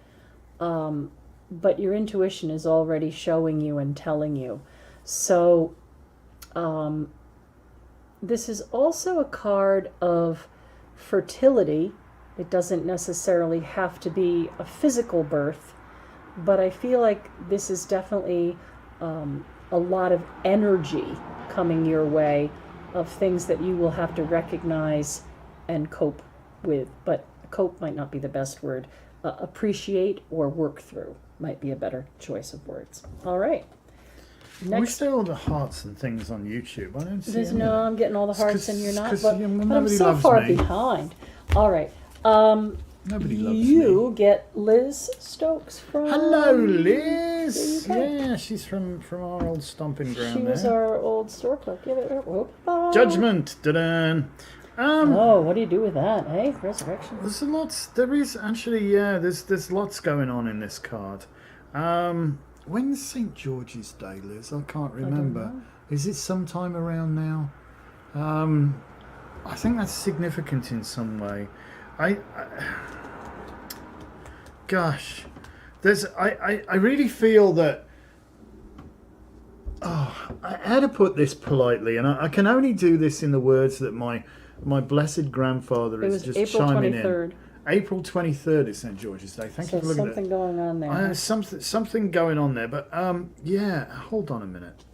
But your intuition is already showing you and telling you. So this is also a card of fertility. It doesn't necessarily have to be a physical birth, but I feel like this is definitely a lot of energy coming your way of things that you will have to recognize and cope with. But cope might not be the best word. Appreciate or work through. might be a better choice of words. All right. We Next, see all the hearts and things on YouTube. I don't see there's any no, of I'm getting all the hearts and you're not, but I'm nobody so loves far me. behind. All right. Nobody loves You me. get Liz Stokes from. Hello, Liz. There you go. Yeah, she's from our old stomping ground She there. was our old store clerk. Give it. Whoop. Judgment. Da-da. Oh, what do you do with that? Hey, resurrection. There's a lot. There is actually, yeah. There's lots going on in this card. When's St. George's Day, Liz? I can't remember. know. Is it sometime around now? I think that's significant in some way. Gosh, I really feel that. Oh, how to put this politely, and I can only do this in the words that my blessed grandfather It is was just April chiming 23rd. in. April 23rd is St. George's Day. Thank So you for looking at that. something going on there. Something going on there, but yeah. Hold on a minute.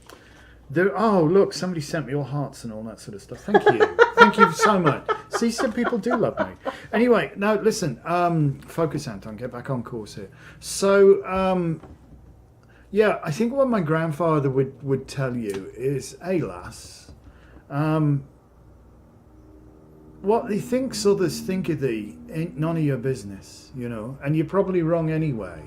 Oh, look! Somebody sent me all hearts and all that sort of stuff. Thank you, thank you so much. See, some people do love me. Anyway, now listen. Focus, Anton. Get back on course here. So, yeah, I think what my grandfather would tell you is, hey, lass, what he thinks others think of thee ain't none of your business, you know, and you're probably wrong anyway.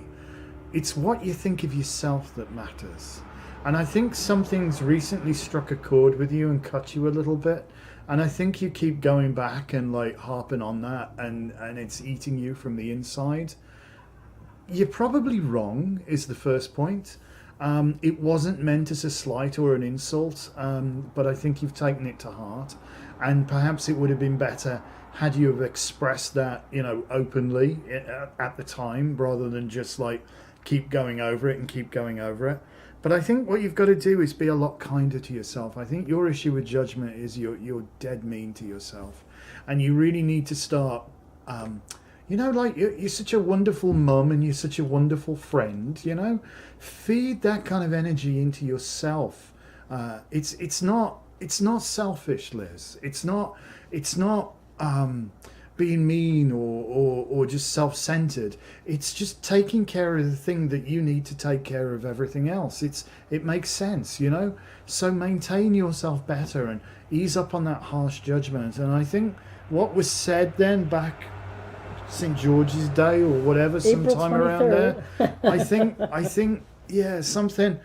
It's what you think of yourself that matters. And I think something's recently struck a chord with you and cut you a little bit. And I think you keep going back and like harping on that, and it's eating you from the inside. You're probably wrong, is the first point. It wasn't meant as a slight or an insult, but I think you've taken it to heart. And perhaps it would have been better had you have expressed that, you know, openly at the time, rather than just like keep going over it and keep going over it. But I think what you've got to do is be a lot kinder to yourself. I think your issue with judgment is you're dead mean to yourself. And you really need to start, you know, like you're such a wonderful mum and you're such a wonderful friend, you know. Feed that kind of energy into yourself. It's not selfish, Liz. It's not being mean or just self-centered. It's just taking care of the thing that you need to take care of everything else. It makes sense, you know. So maintain yourself better and ease up on that harsh judgment. And I think what was said then back St. George's Day or whatever, sometime around there, I think yeah, something.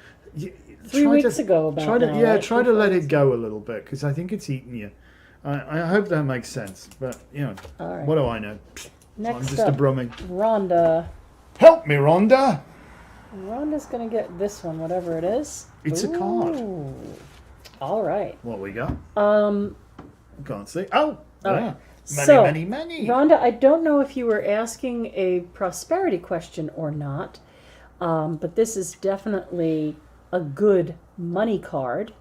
3 weeks ago about try to now, yeah right? try to let it go a little bit, because I think it's eating you. I hope that makes sense, but you know, All right. what do I know? Next I'm just up, a brummie. Rhonda. Help me, Rhonda. Rhonda's going to get this one, whatever it is. It's a card. Ooh. All right. What we got? Um, Can't see. Oh, all yeah. right. Many. Rhonda, I don't know if you were asking a prosperity question or not, but this is definitely a good money card.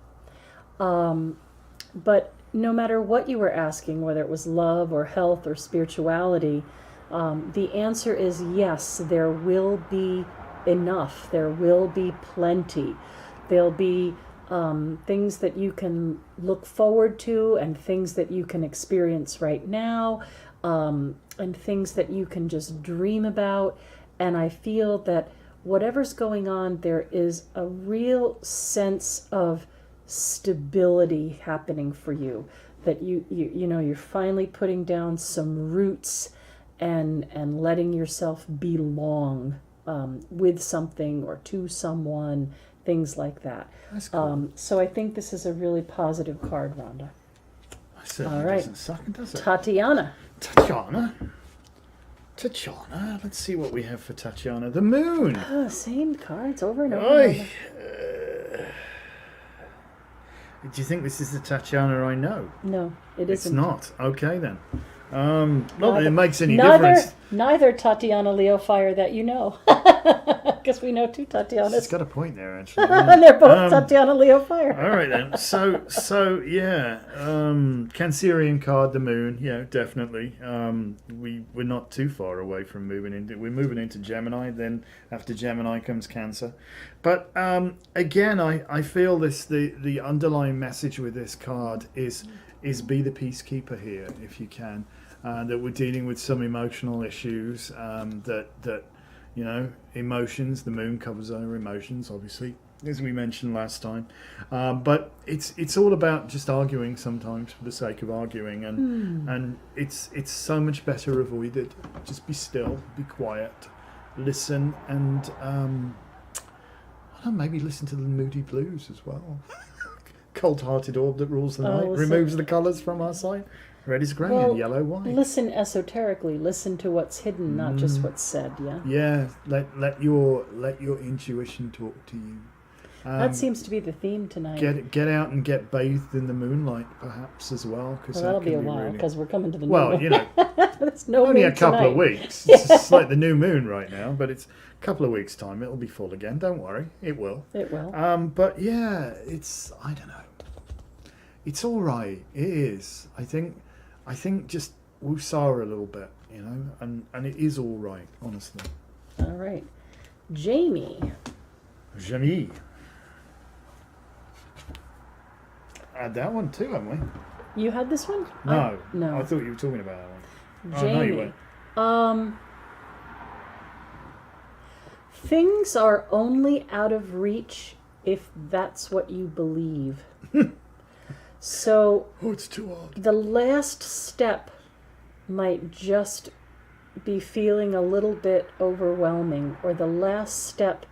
But no matter what you were asking, whether it was love or health or spirituality, the answer is yes, there will be enough. There will be plenty. There'll be things that you can look forward to and things that you can experience right now, and things that you can just dream about. And I feel that whatever's going on, there is a real sense of stability happening for you, that you know you're finally putting down some roots and letting yourself belong with something or to someone, things like that. That's cool. So I think this is a really positive card, Rhonda. Certainly All right. doesn't suck, does it? Tatiana. Tatiana, let's see what we have for Tatiana. The moon. Same cards over and over. And Oi. over. Do you think this is the Tatiana I know? No, it It's isn't. not. Okay then. Not that it makes any neither, difference. Neither Tatiana Leo Fire that you know. Because we know two She's Tatianas. got a point there, actually. And they're both Tatiana Leo Fire. All right then. So yeah, Cancerian card, the moon. Yeah, definitely. We're not too far away from moving into Gemini. Then after Gemini comes Cancer. But again, I feel the underlying message with this card is be the peacekeeper here if you can. That we're dealing with some emotional issues that You know, emotions. The moon covers our emotions, obviously, as we mentioned last time. But it's all about just arguing sometimes for the sake of arguing, and it's so much better avoided. Just be still, be quiet, listen, and I don't know, maybe listen to the Moody Blues as well. Cold-hearted orb that rules the night, removes the colours from our sight. Red is grey and yellow white. Listen esoterically. Listen to what's hidden, not just what's said. Yeah. Yeah. Let your intuition talk to you. That seems to be the theme tonight. Get out and get bathed in the moonlight, perhaps as well. Well, that'll be a while because we're coming to the new well, moon. you know, There's no only moon a couple tonight. of weeks. It's like the new moon right now, but it's a couple of weeks' time. It'll be full again. Don't worry, it will. It will. But yeah, I don't know. It's all right. It is. I think just woosah a little bit, you know, and it is all right, honestly. All right, Jamie. Jamie. Had that one too, haven't we? You had this one? No. No. I thought you were talking about that one. Jamie. Oh, no, you weren't. Things are only out of reach if that's what you believe. So Oh, it's too hard. the last step might just be feeling a little bit overwhelming, or the last step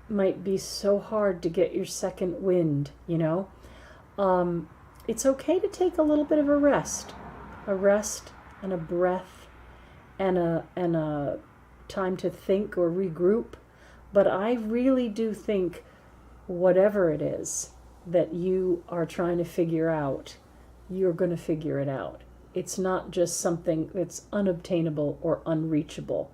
might be so hard to get your second wind, you know? It's okay to take a little bit of a rest and a breath and a time to think or regroup. But I really do think whatever it is that you are trying to figure out, you're going to figure it out. It's not just something that's unobtainable or unreachable.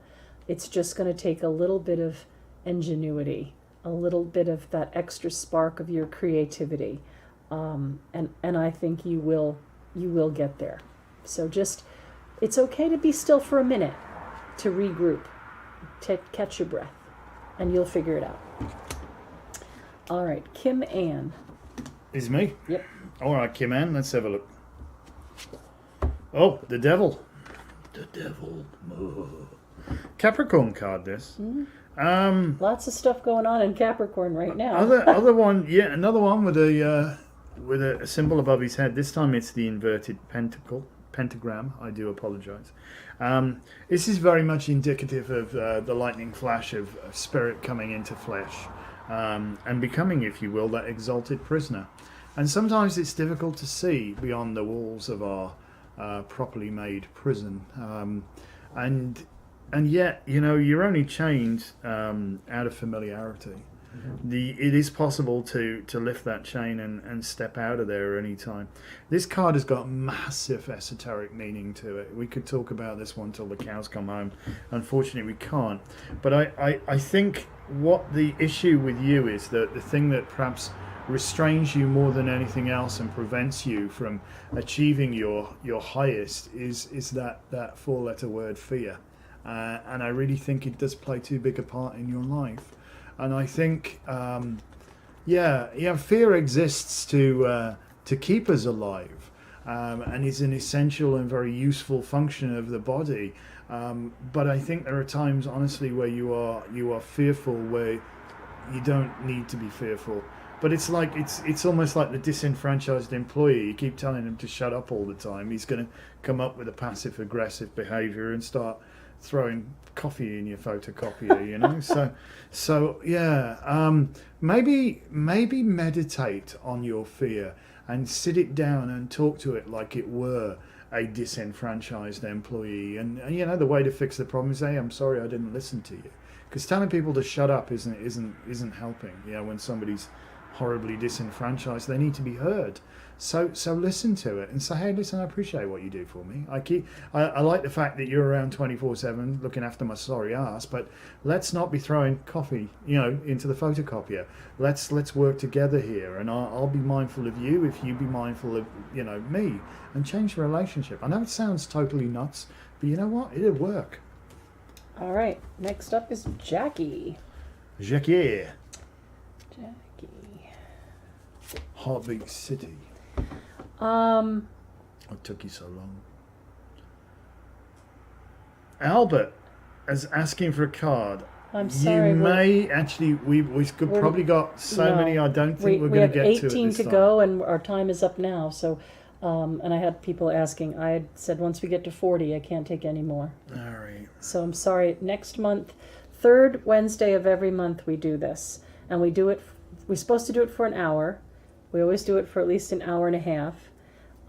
It's just going to take a little bit of ingenuity, a little bit of that extra spark of your creativity. And I think you will get there. So just, it's okay to be still for a minute, to regroup, to catch your breath, and you'll figure it out. All right, Kim Ann. Is me? Yep. All right, Kim Ann, let's have a look. Oh, the devil. The devil. Oh. Capricorn card, this. Mm-hmm. Lots of stuff going on in Capricorn right now. Other one, yeah, another one with a symbol above his head. This time it's the inverted pentagram. I do apologize. This is very much indicative of the lightning flash of spirit coming into flesh and becoming, if you will, that exalted prisoner. And sometimes it's difficult to see beyond the walls of our properly made prison. And yet, you know, you're only chained out of familiarity. Mm-hmm. It is possible to lift that chain and step out of there at any time. This card has got massive esoteric meaning to it. We could talk about this one till the cows come home. Unfortunately, we can't. But I think what the issue with you is, that the thing that perhaps restrains you more than anything else and prevents you from achieving your highest is that four-letter word fear. And I really think it does play too big a part in your life. And I think, fear exists to keep us alive, and is an essential and very useful function of the body. But I think there are times, honestly, where you are fearful, where you don't need to be fearful. But it's like it's almost like the disenfranchised employee. You keep telling him to shut up all the time. He's going to come up with a passive aggressive behaviour and start throwing coffee in your photocopier, you know. So yeah, maybe meditate on your fear and sit it down and talk to it like it were a disenfranchised employee. And you know, the way to fix the problem is, hey, I'm sorry I didn't listen to you, because telling people to shut up isn't helping. You know, when somebody's horribly disenfranchised, they need to be heard. So listen to it and say, hey, listen, I appreciate what you do for me. I like the fact that you're around 24/7 looking after my sorry ass, but let's not be throwing coffee, you know, into the photocopier. Let's work together here, and I'll be mindful of you if you be mindful of, you know, me, and change the relationship. I know it sounds totally nuts, but you know what? It'll work. All right, next up is Jackie. Jackie. Jackie. Heartbeat City. What took you so long? Albert. as asking for a card. I'm sorry. You may actually. We've probably got so many. I don't think we're we going have to get to 18 it to this go, and our time is up now. So, and I had people asking. I had said once we get to 40, I can't take any more. time. All right. So I'm sorry. Next month, third Wednesday of every month, we do this, and we do it. We're supposed to do it for an hour. We always do it for at least an hour and a half,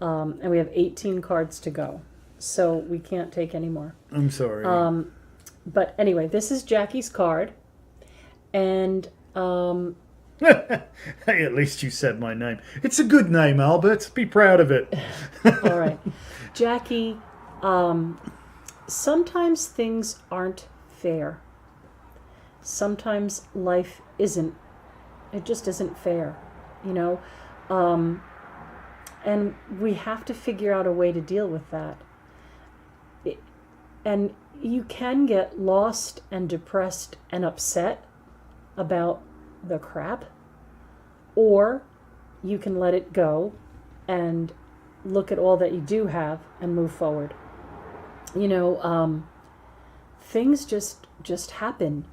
and we have 18 cards to go. So we can't take any more. I'm sorry. But anyway, this is Jackie's card, and Hey, at least you said my name. It's a good name, Albert. Be proud of it. all right, Jackie. Sometimes things aren't fair. Sometimes life isn't. It just isn't fair, you know, and we have to figure out a way to deal with that. And you can get lost and depressed and upset about the crap, or you can let it go and look at all that you do have and move forward. You know, things just happen.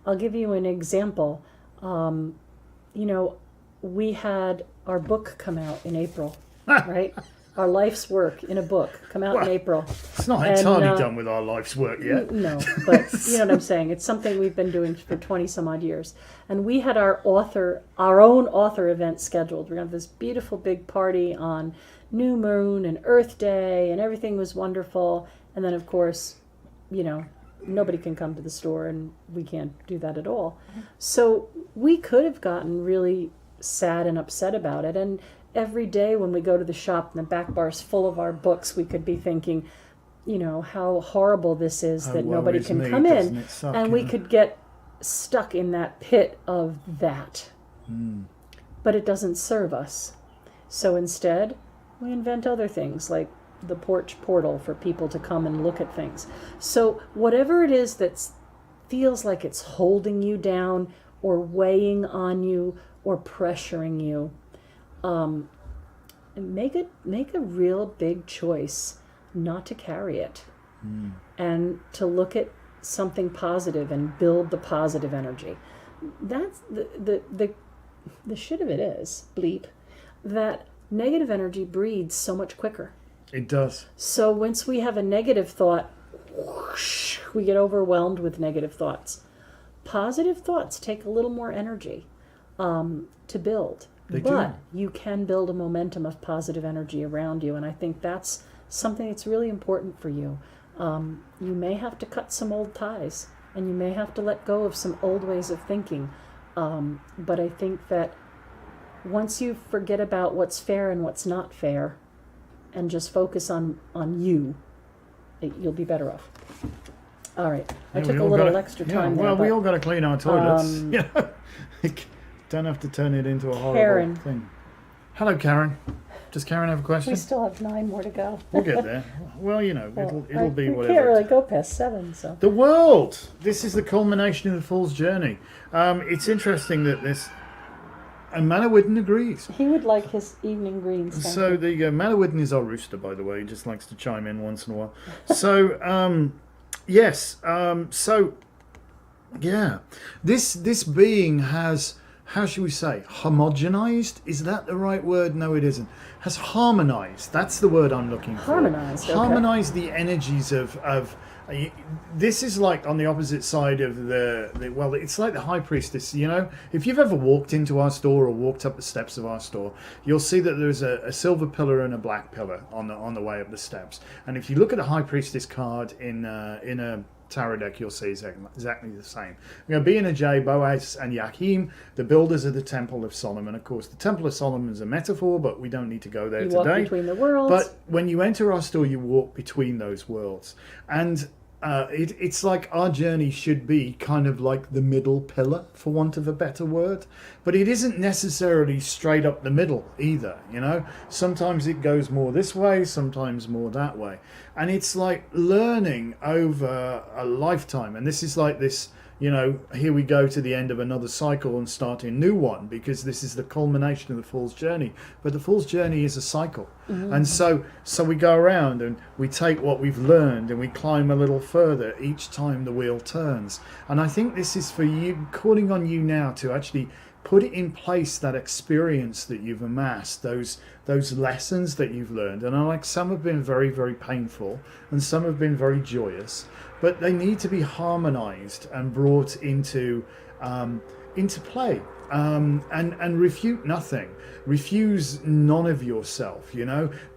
I'll give you an example. You know, we had our book come out in April, right? Our life's work in a book come out in April. It's not entirely done with our life's work yet. No, but you know what I'm saying. It's something we've been doing for 20 some odd years. And we had our own author event scheduled. We're going to have this beautiful big party on New Moon and Earth Day, and everything was wonderful. And then, of course, you know, nobody can come to the store, and we can't do that at all. So we could have gotten really sad and upset about it. And every day when we go to the shop and the back bar's full of our books, we could be thinking, you know, how horrible this is that nobody can come in. And we could get stuck in that pit of that. But it doesn't serve us. So instead, we invent other things like the porch portal for people to come and look at things. So whatever it is that feels like it's holding you down or weighing on you or pressuring you, make a real big choice not to carry it, and to look at something positive and build the positive energy. That's the shit of it is, bleep, that negative energy breeds so much quicker. It does. So once we have a negative thought, whoosh, we get overwhelmed with negative thoughts. Positive thoughts take a little more energy to build. But you can build a momentum of positive energy around you, and I think that's something that's really important for you. You may have to cut some old ties, and you may have to let go of some old ways of thinking. But I think that once you forget about what's fair and what's not fair, and just focus on you, you'll be better off. All right. I took a little extra time there. Well, we all got to clean our toilets. You know, don't have to turn it into a horrible thing. Hello, Karen. Does Karen have a question? We still have 9 more to go. We'll get there. Well, you know, it'll be whatever. We can't really go past 7, so. The world. This is the culmination of the fool's journey. It's interesting that this. And Manawydden agrees. He would like his evening greens. So there you go. Manawydden is our rooster, by the way. He just likes to chime in once in a while. So, yes. So, yeah. This being has, how should we say, homogenized? Is that the right word? No, it isn't. Has harmonized. That's the word I'm looking for. Harmonized. Harmonized the energies of this is like on the opposite side of well, it's like the high priestess, you know. If you've ever walked into our store or walked up the steps of our store, you'll see that there's a silver pillar and a black pillar on the way up the steps. And if you look at a high priestess card in a tarot deck, you'll see exactly the same. We're going to be in a J, Boaz and Yakim, the builders of the Temple of Solomon. Of course, the Temple of Solomon is a metaphor, but we don't need to go there today. You walk between the worlds. But when you enter our store, you walk between those worlds. And it's like our journey should be kind of like the middle pillar, for want of a better word. But it isn't necessarily straight up the middle either, you know. Sometimes it goes more this way, sometimes more that way. And it's like learning over a lifetime. And this is like this here we go to the end of another cycle and start a new one, because this is the culmination of the Fool's Journey. But the Fool's Journey is a cycle. And so we go around and we take what we've learned and we climb a little further each time the wheel turns. And I think this is for you, calling on you now to actually put it in place, that experience that you've amassed, those lessons that you've learned. And some have been very, very painful and some have been very joyous, but they need to be harmonized and brought into play, and refute nothing. Refuse none of yourself.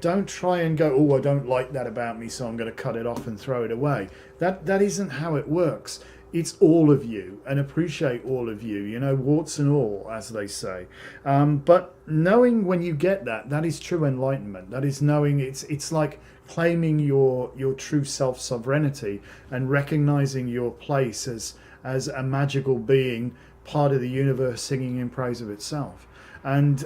Don't try and go, oh, I don't like that about me, so I'm going to cut it off and throw it away. That isn't how it works. It's all of you, and appreciate all of you, warts and all, as they say. But knowing when you get that is true enlightenment. That is knowing it's like claiming your true self-sovereignty and recognizing your place as a magical being, part of the universe, singing in praise of itself. And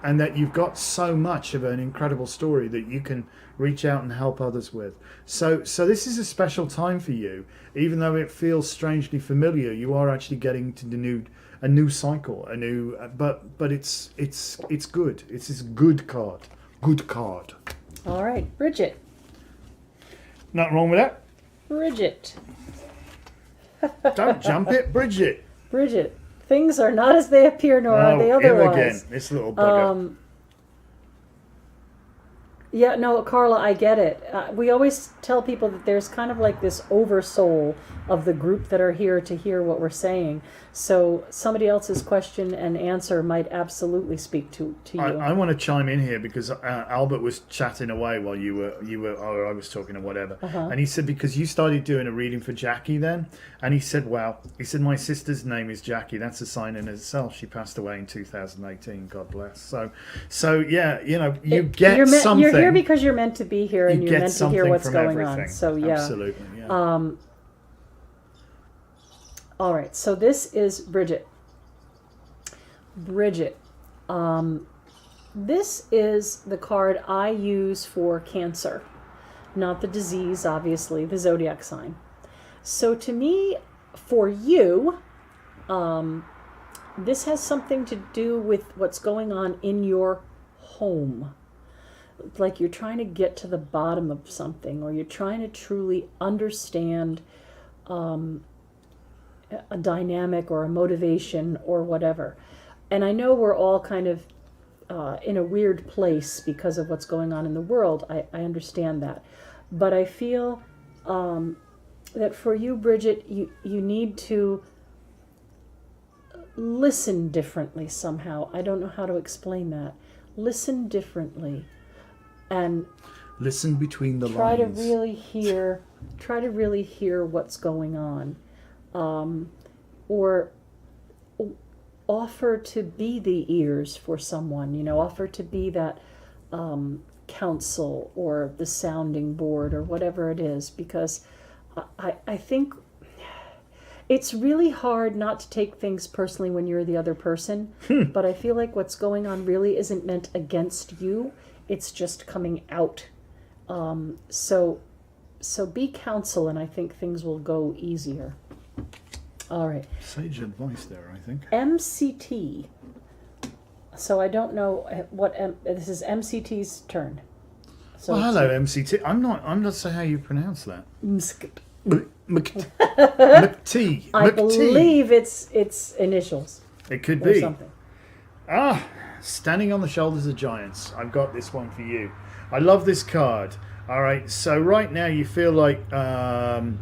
that you've got so much of an incredible story that you can reach out and help others with. So this is a special time for you. Even though it feels strangely familiar, you are actually getting to a new cycle, but it's good. It's this good card. Good card. All right, Bridget. Nothing wrong with that. Bridget. Don't jump it, Bridget. Bridget. Things are not as they appear, nor are they otherwise. Him again, this little bugger. Yeah, no, Carla, I get it. We always tell people that there's kind of like this oversoul of the group that are here to hear what we're saying. So somebody else's question and answer might absolutely speak to you. I want to chime in here because Albert was chatting away while you were, or I was talking or whatever. And he said, because you started doing a reading for Jackie then, and he said, my sister's name is Jackie. That's a sign in itself. She passed away in 2018. God bless. So yeah, you get something. You're here because you're meant to be here, and you're meant to hear what's going on. So yeah, absolutely. Yeah. All right, so this is Bridget. Bridget, this is the card I use for Cancer, not the disease, obviously, the zodiac sign. So to me, for you, this has something to do with what's going on in your home. Like you're trying to get to the bottom of something, or you're trying to truly understand a dynamic or a motivation or whatever. And I know we're all kind of in a weird place because of what's going on in the world. I understand that. But I feel that for you, Bridget, you need to listen differently somehow. I don't know how to explain that. Listen differently. And listen between the lines. Try to really hear what's going on. Or offer to be the ears for someone, offer to be that counsel or the sounding board or whatever it is, because I think it's really hard not to take things personally when you're the other person, but I feel like what's going on really isn't meant against you, it's just coming out. So be counsel, and I think things will go easier. All right. Sage advice there, I think. MCT. So I don't know what this is. MCT's turn. So hello, MCT. I'm not sure how you pronounce that. MCT. I believe it's initials. It could be something. Standing on the shoulders of giants. I've got this one for you. I love this card. All right. So right now you feel like. I'm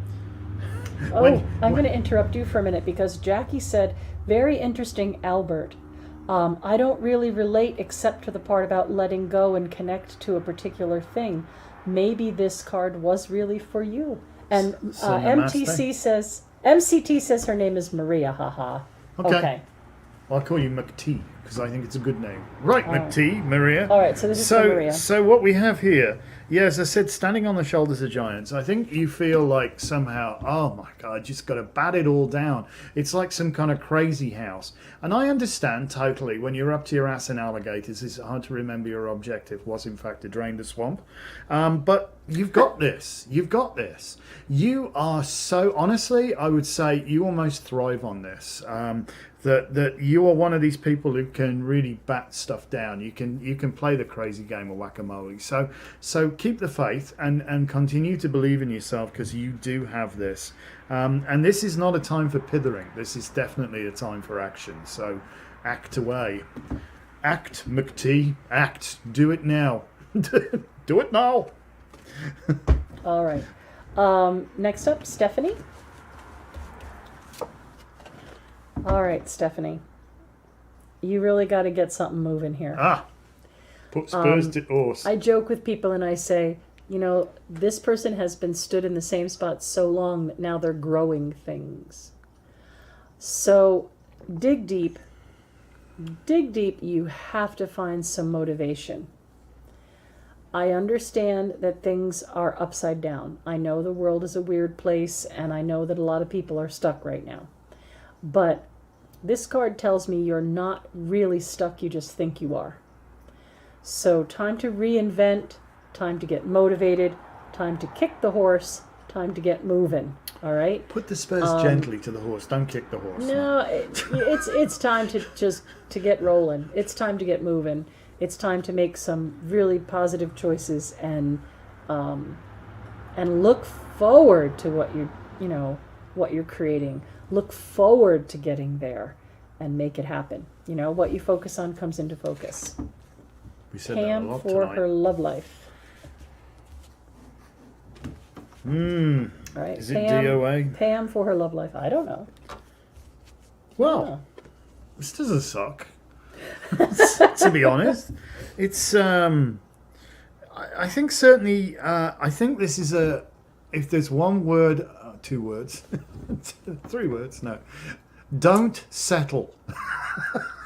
going to interrupt you for a minute because Jackie said, very interesting, Albert. I don't really relate except to the part about letting go and connect to a particular thing. Maybe this card was really for you. And MCT says her name is Maria. Haha. Okay. Well, I'll call you McT. because I think it's a good name. Right, All right. McT, Maria. All right, so this is for Maria. So what we have here, yeah, as I said, standing on the shoulders of giants. I think you feel like somehow, oh my God, just got to bat it all down. It's like some kind of crazy house. And I understand totally when you're up to your ass in alligators, it's hard to remember your objective was in fact to drain the swamp. But you've got this. You've got this. You are so, honestly, I would say you almost thrive on this. That you are one of these people who can really bat stuff down. You can play the crazy game of whack-a-mole. So keep the faith and continue to believe in yourself, because you do have this. And this is not a time for pithering. This is definitely a time for action. So act away. Act, McT. Act. Do it now. Do it now. All right. Next up, Stephanie. All right, Stephanie. You really got to get something moving here. Put Spurs to horse. I joke with people and I say, you know, this person has been stood in the same spot so long that now they're growing things. So dig deep. Dig deep. You have to find some motivation. I understand that things are upside down. I know the world is a weird place, and I know that a lot of people are stuck right now. But this card tells me you're not really stuck, you just think you are. So time to reinvent, time to get motivated, time to kick the horse, time to get moving. All right? Put the spurs gently to the horse. Don't kick the horse. No, it's time to get rolling. It's time to get moving. It's time to make some really positive choices and look forward to what you're creating. Look forward to getting there and make it happen. You know, what you focus on comes into focus. We said Pam that a lot for tonight. her love life. All right. Is it DOA? Pam for her love life. I don't know. Well, this doesn't suck. To be honest, it's. I think certainly. I think this is a. If there's one word, 2 words, 3 words. No, don't settle.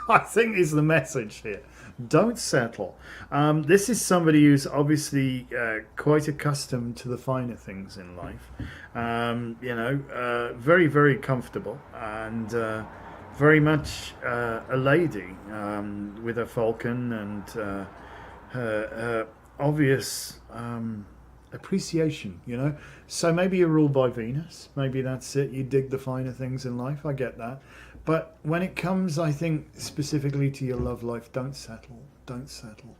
I think is the message here. Don't settle. This is somebody who's obviously quite accustomed to the finer things in life. Very, very comfortable and very much a lady with a falcon and her obvious appreciation, So maybe you're ruled by Venus. Maybe that's it. You dig the finer things in life. I get that. But when it comes, I think, specifically to your love life, don't settle. Don't settle.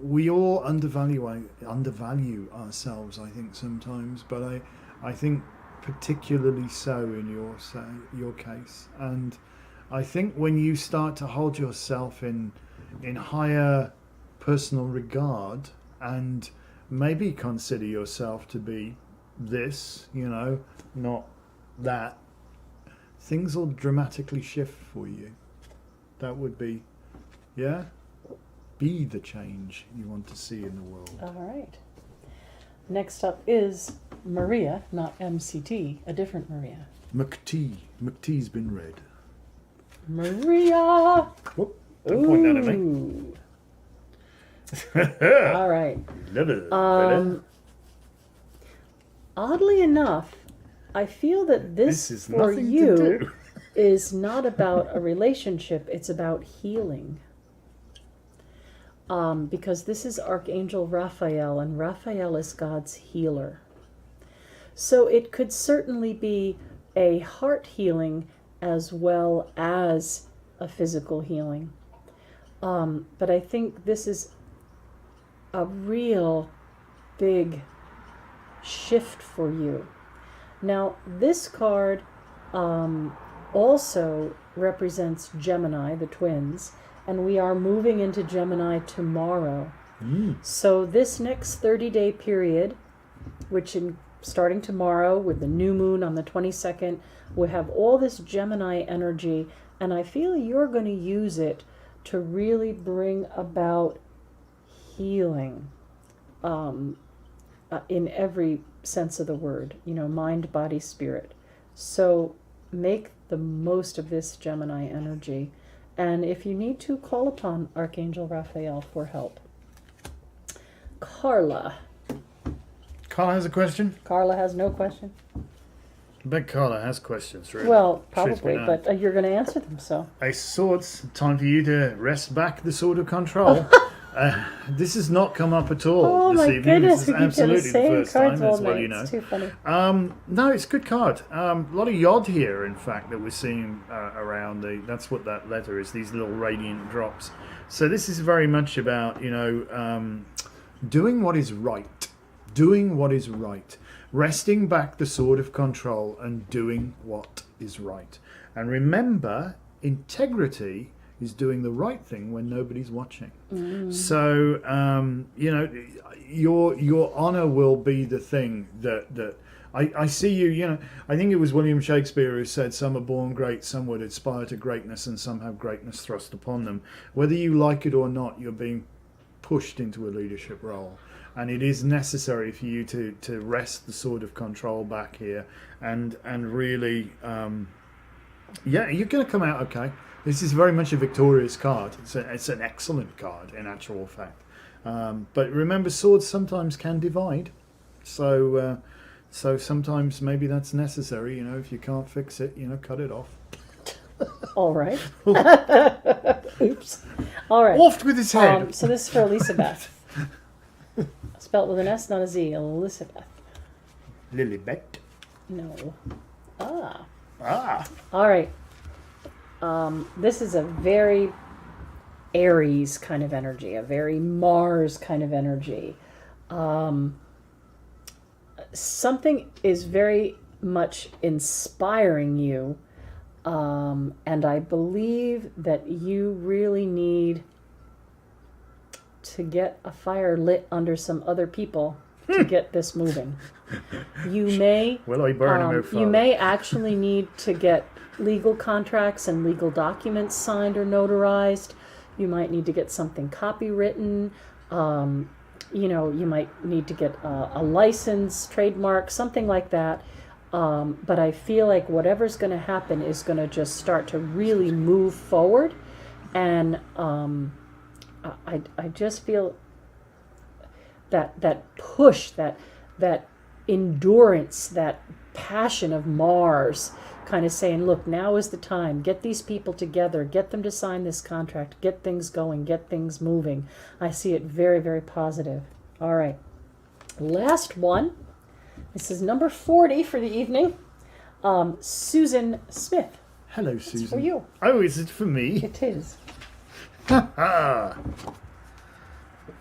We all undervalue ourselves, I think, sometimes. But I think particularly so in your case. And I think when you start to hold yourself in higher personal regard and maybe consider yourself to be this, not that, things will dramatically shift for you. That would be, be the change you want to see in the world. All right. Next up is Maria, not MCT, a different Maria. McT. McT's been read. Maria! Whoop, don't point that at me. Ooh. All right. Oddly enough, I feel that this is for nothing to you do. is not about a relationship, it's about healing. Because this is Archangel Raphael, and Raphael is God's healer. So it could certainly be a heart healing as well as a physical healing. But I think this is a real big shift for you. Now, this card also represents Gemini, the twins, and we are moving into Gemini tomorrow. So this next 30-day period, starting tomorrow with the new moon on the 22nd, we have all this Gemini energy, and I feel you're going to use it to really bring about healing in every sense of the word, mind, body, spirit. So make the most of this Gemini energy. And if you need to, call upon Archangel Raphael for help. Carla. Carla has a question? Carla has no question. I bet Carla has questions, really. Well, Truth be probably, known. but you're going to answer them, so. Ace of Swords, time for you to wrest back the sword of control. This has not come up at all Oh this my evening. goodness, This we is keep absolutely getting the same first cards time, all as well night. you know. It's too funny. No, it's a good card. A lot of yod here, in fact, that we're seeing around. That's what that letter is, these little radiant drops. So this is very much about, doing what is right. Doing what is right. Wresting back the sword of control and doing what is right. And remember, integrity is doing the right thing when nobody's watching. So, your honor will be the thing that I see you, I think it was William Shakespeare who said, some are born great, some would aspire to greatness, and some have greatness thrust upon them. Whether you like it or not, you're being pushed into a leadership role. And it is necessary for you to wrest the sword of control back here and really, you're going to come out okay. This is very much a victorious card. It's an excellent card in actual fact. But remember, swords sometimes can divide. So sometimes maybe that's necessary. If you can't fix it, cut it off. All right. Oops. All right. Off with his head. So this is for Elizabeth. Spelled with an S, not a Z. Elizabeth. Lilibet. No. Ah. All right. This is a very Aries kind of energy, a very Mars kind of energy. Something is very much inspiring you, and I believe that you really need to get a fire lit under some other people to get this moving. You may Will I burn him out, you may actually need to get legal contracts and legal documents signed or notarized. You might need to get something copywritten. You might need to get a license, trademark, something like that. But I feel like whatever's going to happen is going to just start to really move forward. And I just feel that push, that endurance, that passion of Mars kind of saying, look, now is the time. Get these people together. Get them to sign this contract. Get things going. Get things moving. I see it very, very positive. All right. Last one. This is number 40 for the evening. Susan Smith. Hello, Susan. It's for you. Oh, is it for me? It is.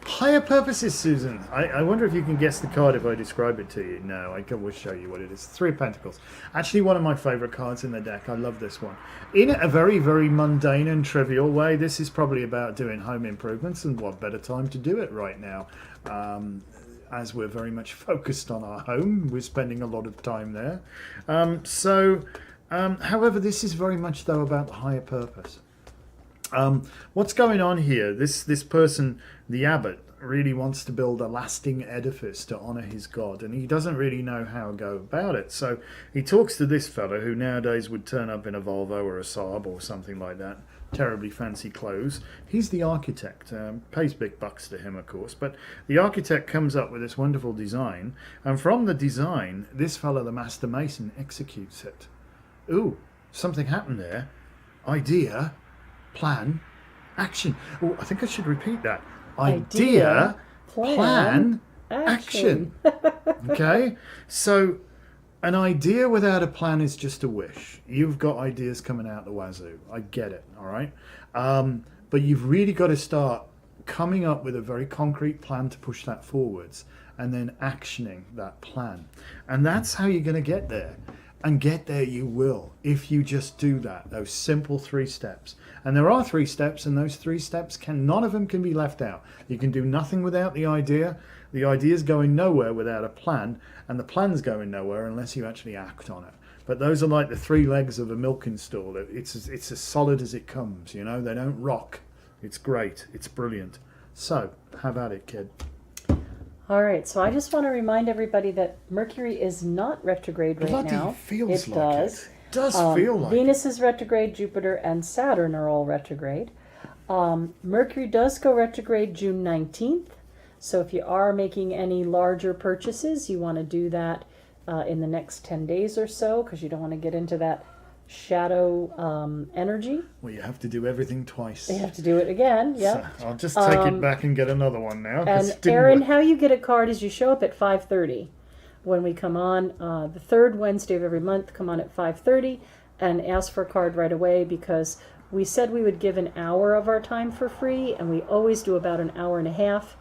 Higher purposes, Susan. I wonder if you can guess the card if I describe it to you. No, I will show you what it is. Three of Pentacles. Actually, one of my favourite cards in the deck. I love this one. In a very, very mundane and trivial way, this is probably about doing home improvements, and what better time to do it right now. As we're very much focused on our home, we're spending a lot of time there. However, this is very much, though, about the higher purpose. What's going on here? This person, the abbot, really wants to build a lasting edifice to honour his god, and he doesn't really know how to go about it. So he talks to this fellow who nowadays would turn up in a Volvo or a Saab or something like that. Terribly fancy clothes. He's the architect, pays big bucks to him, of course, but the architect comes up with this wonderful design, and from the design, this fellow, the master mason, executes it. Ooh, something happened there. Idea, plan, action. Oh, I think I should repeat that. Idea, plan, action. Okay, so an idea without a plan is just a wish. You've got ideas coming out the wazoo. I get it, all right? But you've really got to start coming up with a very concrete plan to push that forwards and then actioning that plan. And that's how you're going to get there. And get there you will, if you just do that, those simple 3 steps. And there are 3 steps, and those 3 steps, none of them can be left out. You can do nothing without the idea. The idea's going nowhere without a plan, and the plan's going nowhere unless you actually act on it. But those are like the 3 legs of a milking stool. It's as solid as it comes, they don't rock. It's great. It's brilliant. So, have at it, kid. All right, so I just want to remind everybody that Mercury is not retrograde right Bloody now. feels It like does. it. does feel like Venus is retrograde, Jupiter and Saturn are all retrograde. Mercury does go retrograde June 19th. So if you are making any larger purchases, you want to do that in the next 10 days or so, because you don't want to get into that shadow energy. Well, you have to do everything twice. You have to do it again, yeah. So I'll just take it back and get another one now. 'cause And it didn't Erin, work. how you get a card is you show up at 5:30 when we come on the third Wednesday of every month. Come on at 5:30 and ask for a card right away, because we said we would give an hour of our time for free, and we always do about an hour and a half.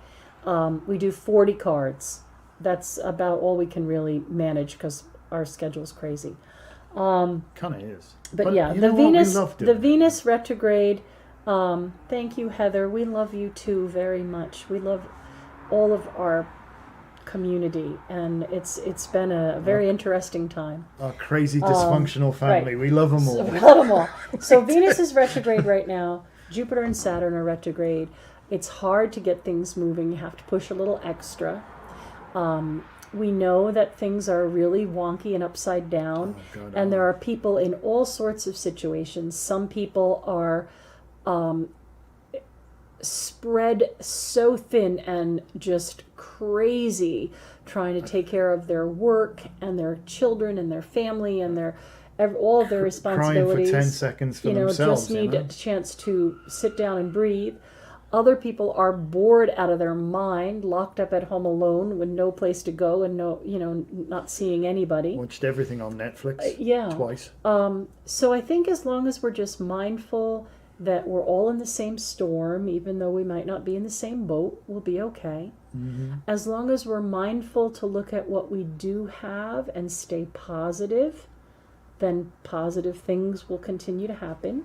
We do 40 cards. That's about all we can really manage because our schedule's crazy. Kind of is. But yeah, you the know what? We Venus, love the doing it. Venus retrograde. Thank you, Heather. We love you too very much. We love all of our community, and it's been a very interesting time. Our crazy dysfunctional family. right. We love them all. So, we love them all. So Venus is retrograde right now. Jupiter and Saturn are retrograde. It's hard to get things moving. You have to push a little extra. We know that things are really wonky and upside down, God, and there are people in all sorts of situations. Some people are spread so thin and just crazy, trying to take care of their work and their children and their family and all of their responsibilities. Crying for 10 seconds for themselves. Just need a chance to sit down and breathe. Other people are bored out of their mind, locked up at home alone with no place to go and not seeing anybody. Watched everything on Netflix. Yeah. Twice. So I think as long as we're just mindful that we're all in the same storm, even though we might not be in the same boat, we'll be okay. Mm-hmm. As long as we're mindful to look at what we do have and stay positive, then positive things will continue to happen.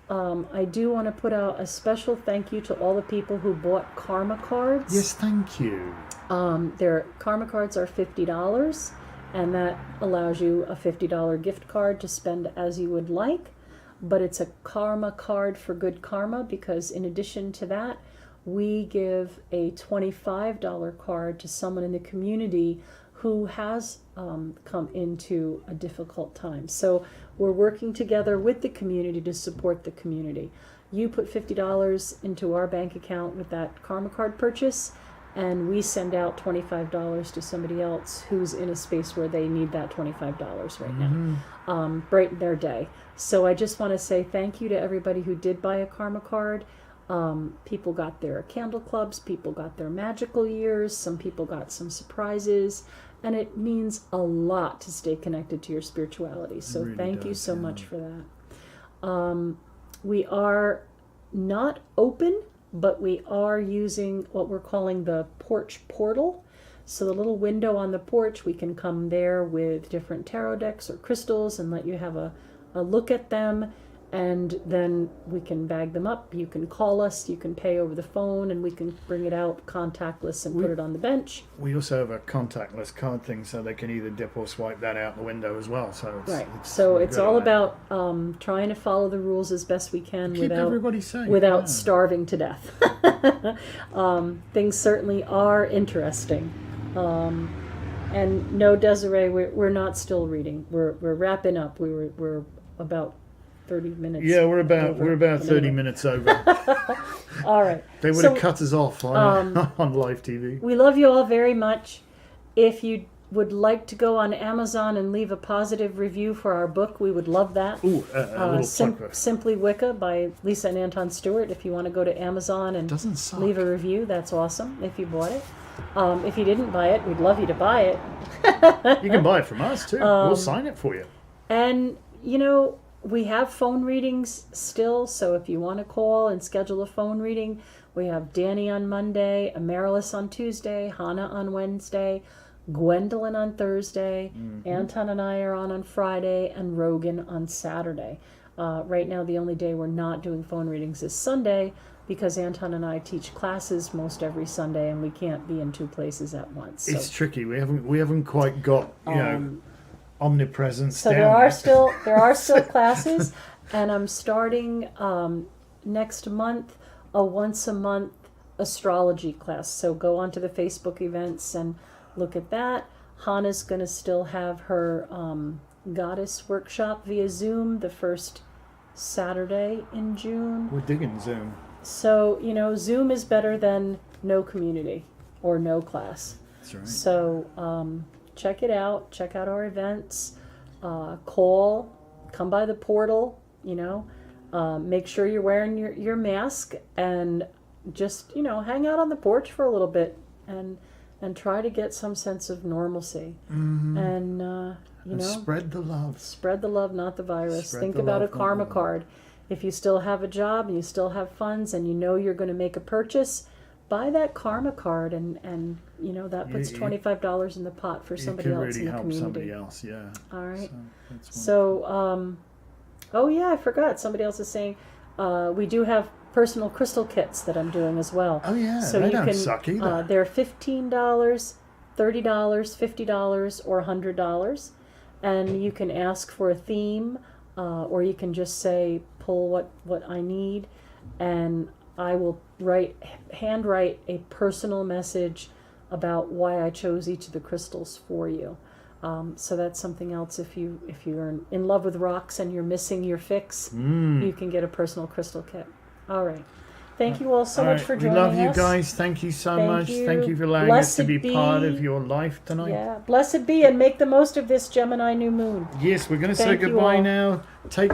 I do want to put out a special thank you to all the people who bought karma cards. Yes, thank you. Their karma cards are $50, and that allows you a $50 gift card to spend as you would like. But it's a karma card for good karma, because in addition to that, we give a $25 card to someone in the community who has come into a difficult time. So we're working together with the community to support the community. You put $50 into our bank account with that karma card purchase, and we send out $25 to somebody else who's in a space where they need that $25 right now, brighten their day. So I just want to say thank you to everybody who did buy a karma card. People got their candle clubs, people got their magical years, some people got some surprises, and it means a lot to stay connected to your spirituality. So really thank you does, so yeah. much for that. We are not open, but we are using what we're calling the porch portal. So the little window on the porch, we can come there with different tarot decks or crystals and let you have a look at them, and then we can bag them up. You can call us, you can pay over the phone, and we can bring it out contactless and put it on the bench. We also have a contactless card thing, so they can either dip or swipe that out the window as well. So it's, Right. So it's good all on that. about trying to follow the rules as best we can Keep everybody safe. without yeah. starving to death. Things certainly are interesting. And no, Desiree, we're not still reading. We're wrapping up. We're about 30 minutes. Yeah, we're about over. 30 Anyway. minutes over. All right. They would So, have cut us off on on live TV. we love you all very much. If you would like to go on Amazon and leave a positive review for our book, we would love that. Ooh, a little plug for Simply Wicca by Lisa and Anton Stewart. If you want to go to Amazon and Doesn't suck. leave a review, that's awesome if you bought it. If you didn't buy it, we'd love you to buy it. You can buy it from us too. We'll sign it for you. And, we have phone readings still, so if you want to call and schedule a phone reading, we have Danny on Monday, Amaryllis on Tuesday, Hannah on Wednesday, Gwendolyn on Thursday, Anton and I are on Friday, and Rogan on Saturday. Right now, the only day we're not doing phone readings is Sunday, because Anton and I teach classes most every Sunday, and we can't be in two places at once. So, It's tricky. We haven't quite got omnipresence. so down there are yet. still classes, and I'm starting next month a once a month astrology class. So go onto the Facebook events and look at that. Hannah's going to still have her goddess workshop via Zoom the first Saturday in June. We're digging Zoom. So, Zoom is better than no community or no class. That's right. So check it out. Check out our events. Call. Come by the portal. Make sure you're wearing your mask and just hang out on the porch for a little bit and try to get some sense of normalcy. Mm-hmm. And spread the love. Spread the love, not the virus. Spread Think the about love, a karma not the card. If you still have a job and you still have funds and you're going to make a purchase, buy that karma card and that puts $25 in the pot for somebody else really in the help community. Somebody else, yeah. All right. So oh yeah, I forgot. Somebody else is saying we do have personal crystal kits that I'm doing as well. oh yeah, So they you don't can. suck either. They're $15, $30, $50, or $100, and you can ask for a theme, or you can just say pull what I need, and I will handwrite a personal message about why I chose each of the crystals for you. So that's something else. If you're in love with rocks and you're missing your fix, you can get a personal crystal kit. All right. Thank you all so much for joining us. We love you guys. Thank you so much. you. Thank you for allowing us to be part of your life tonight. Yeah. Blessed be, and make the most of this Gemini new moon. Yes, we're going to say Thank you goodbye all. now. Take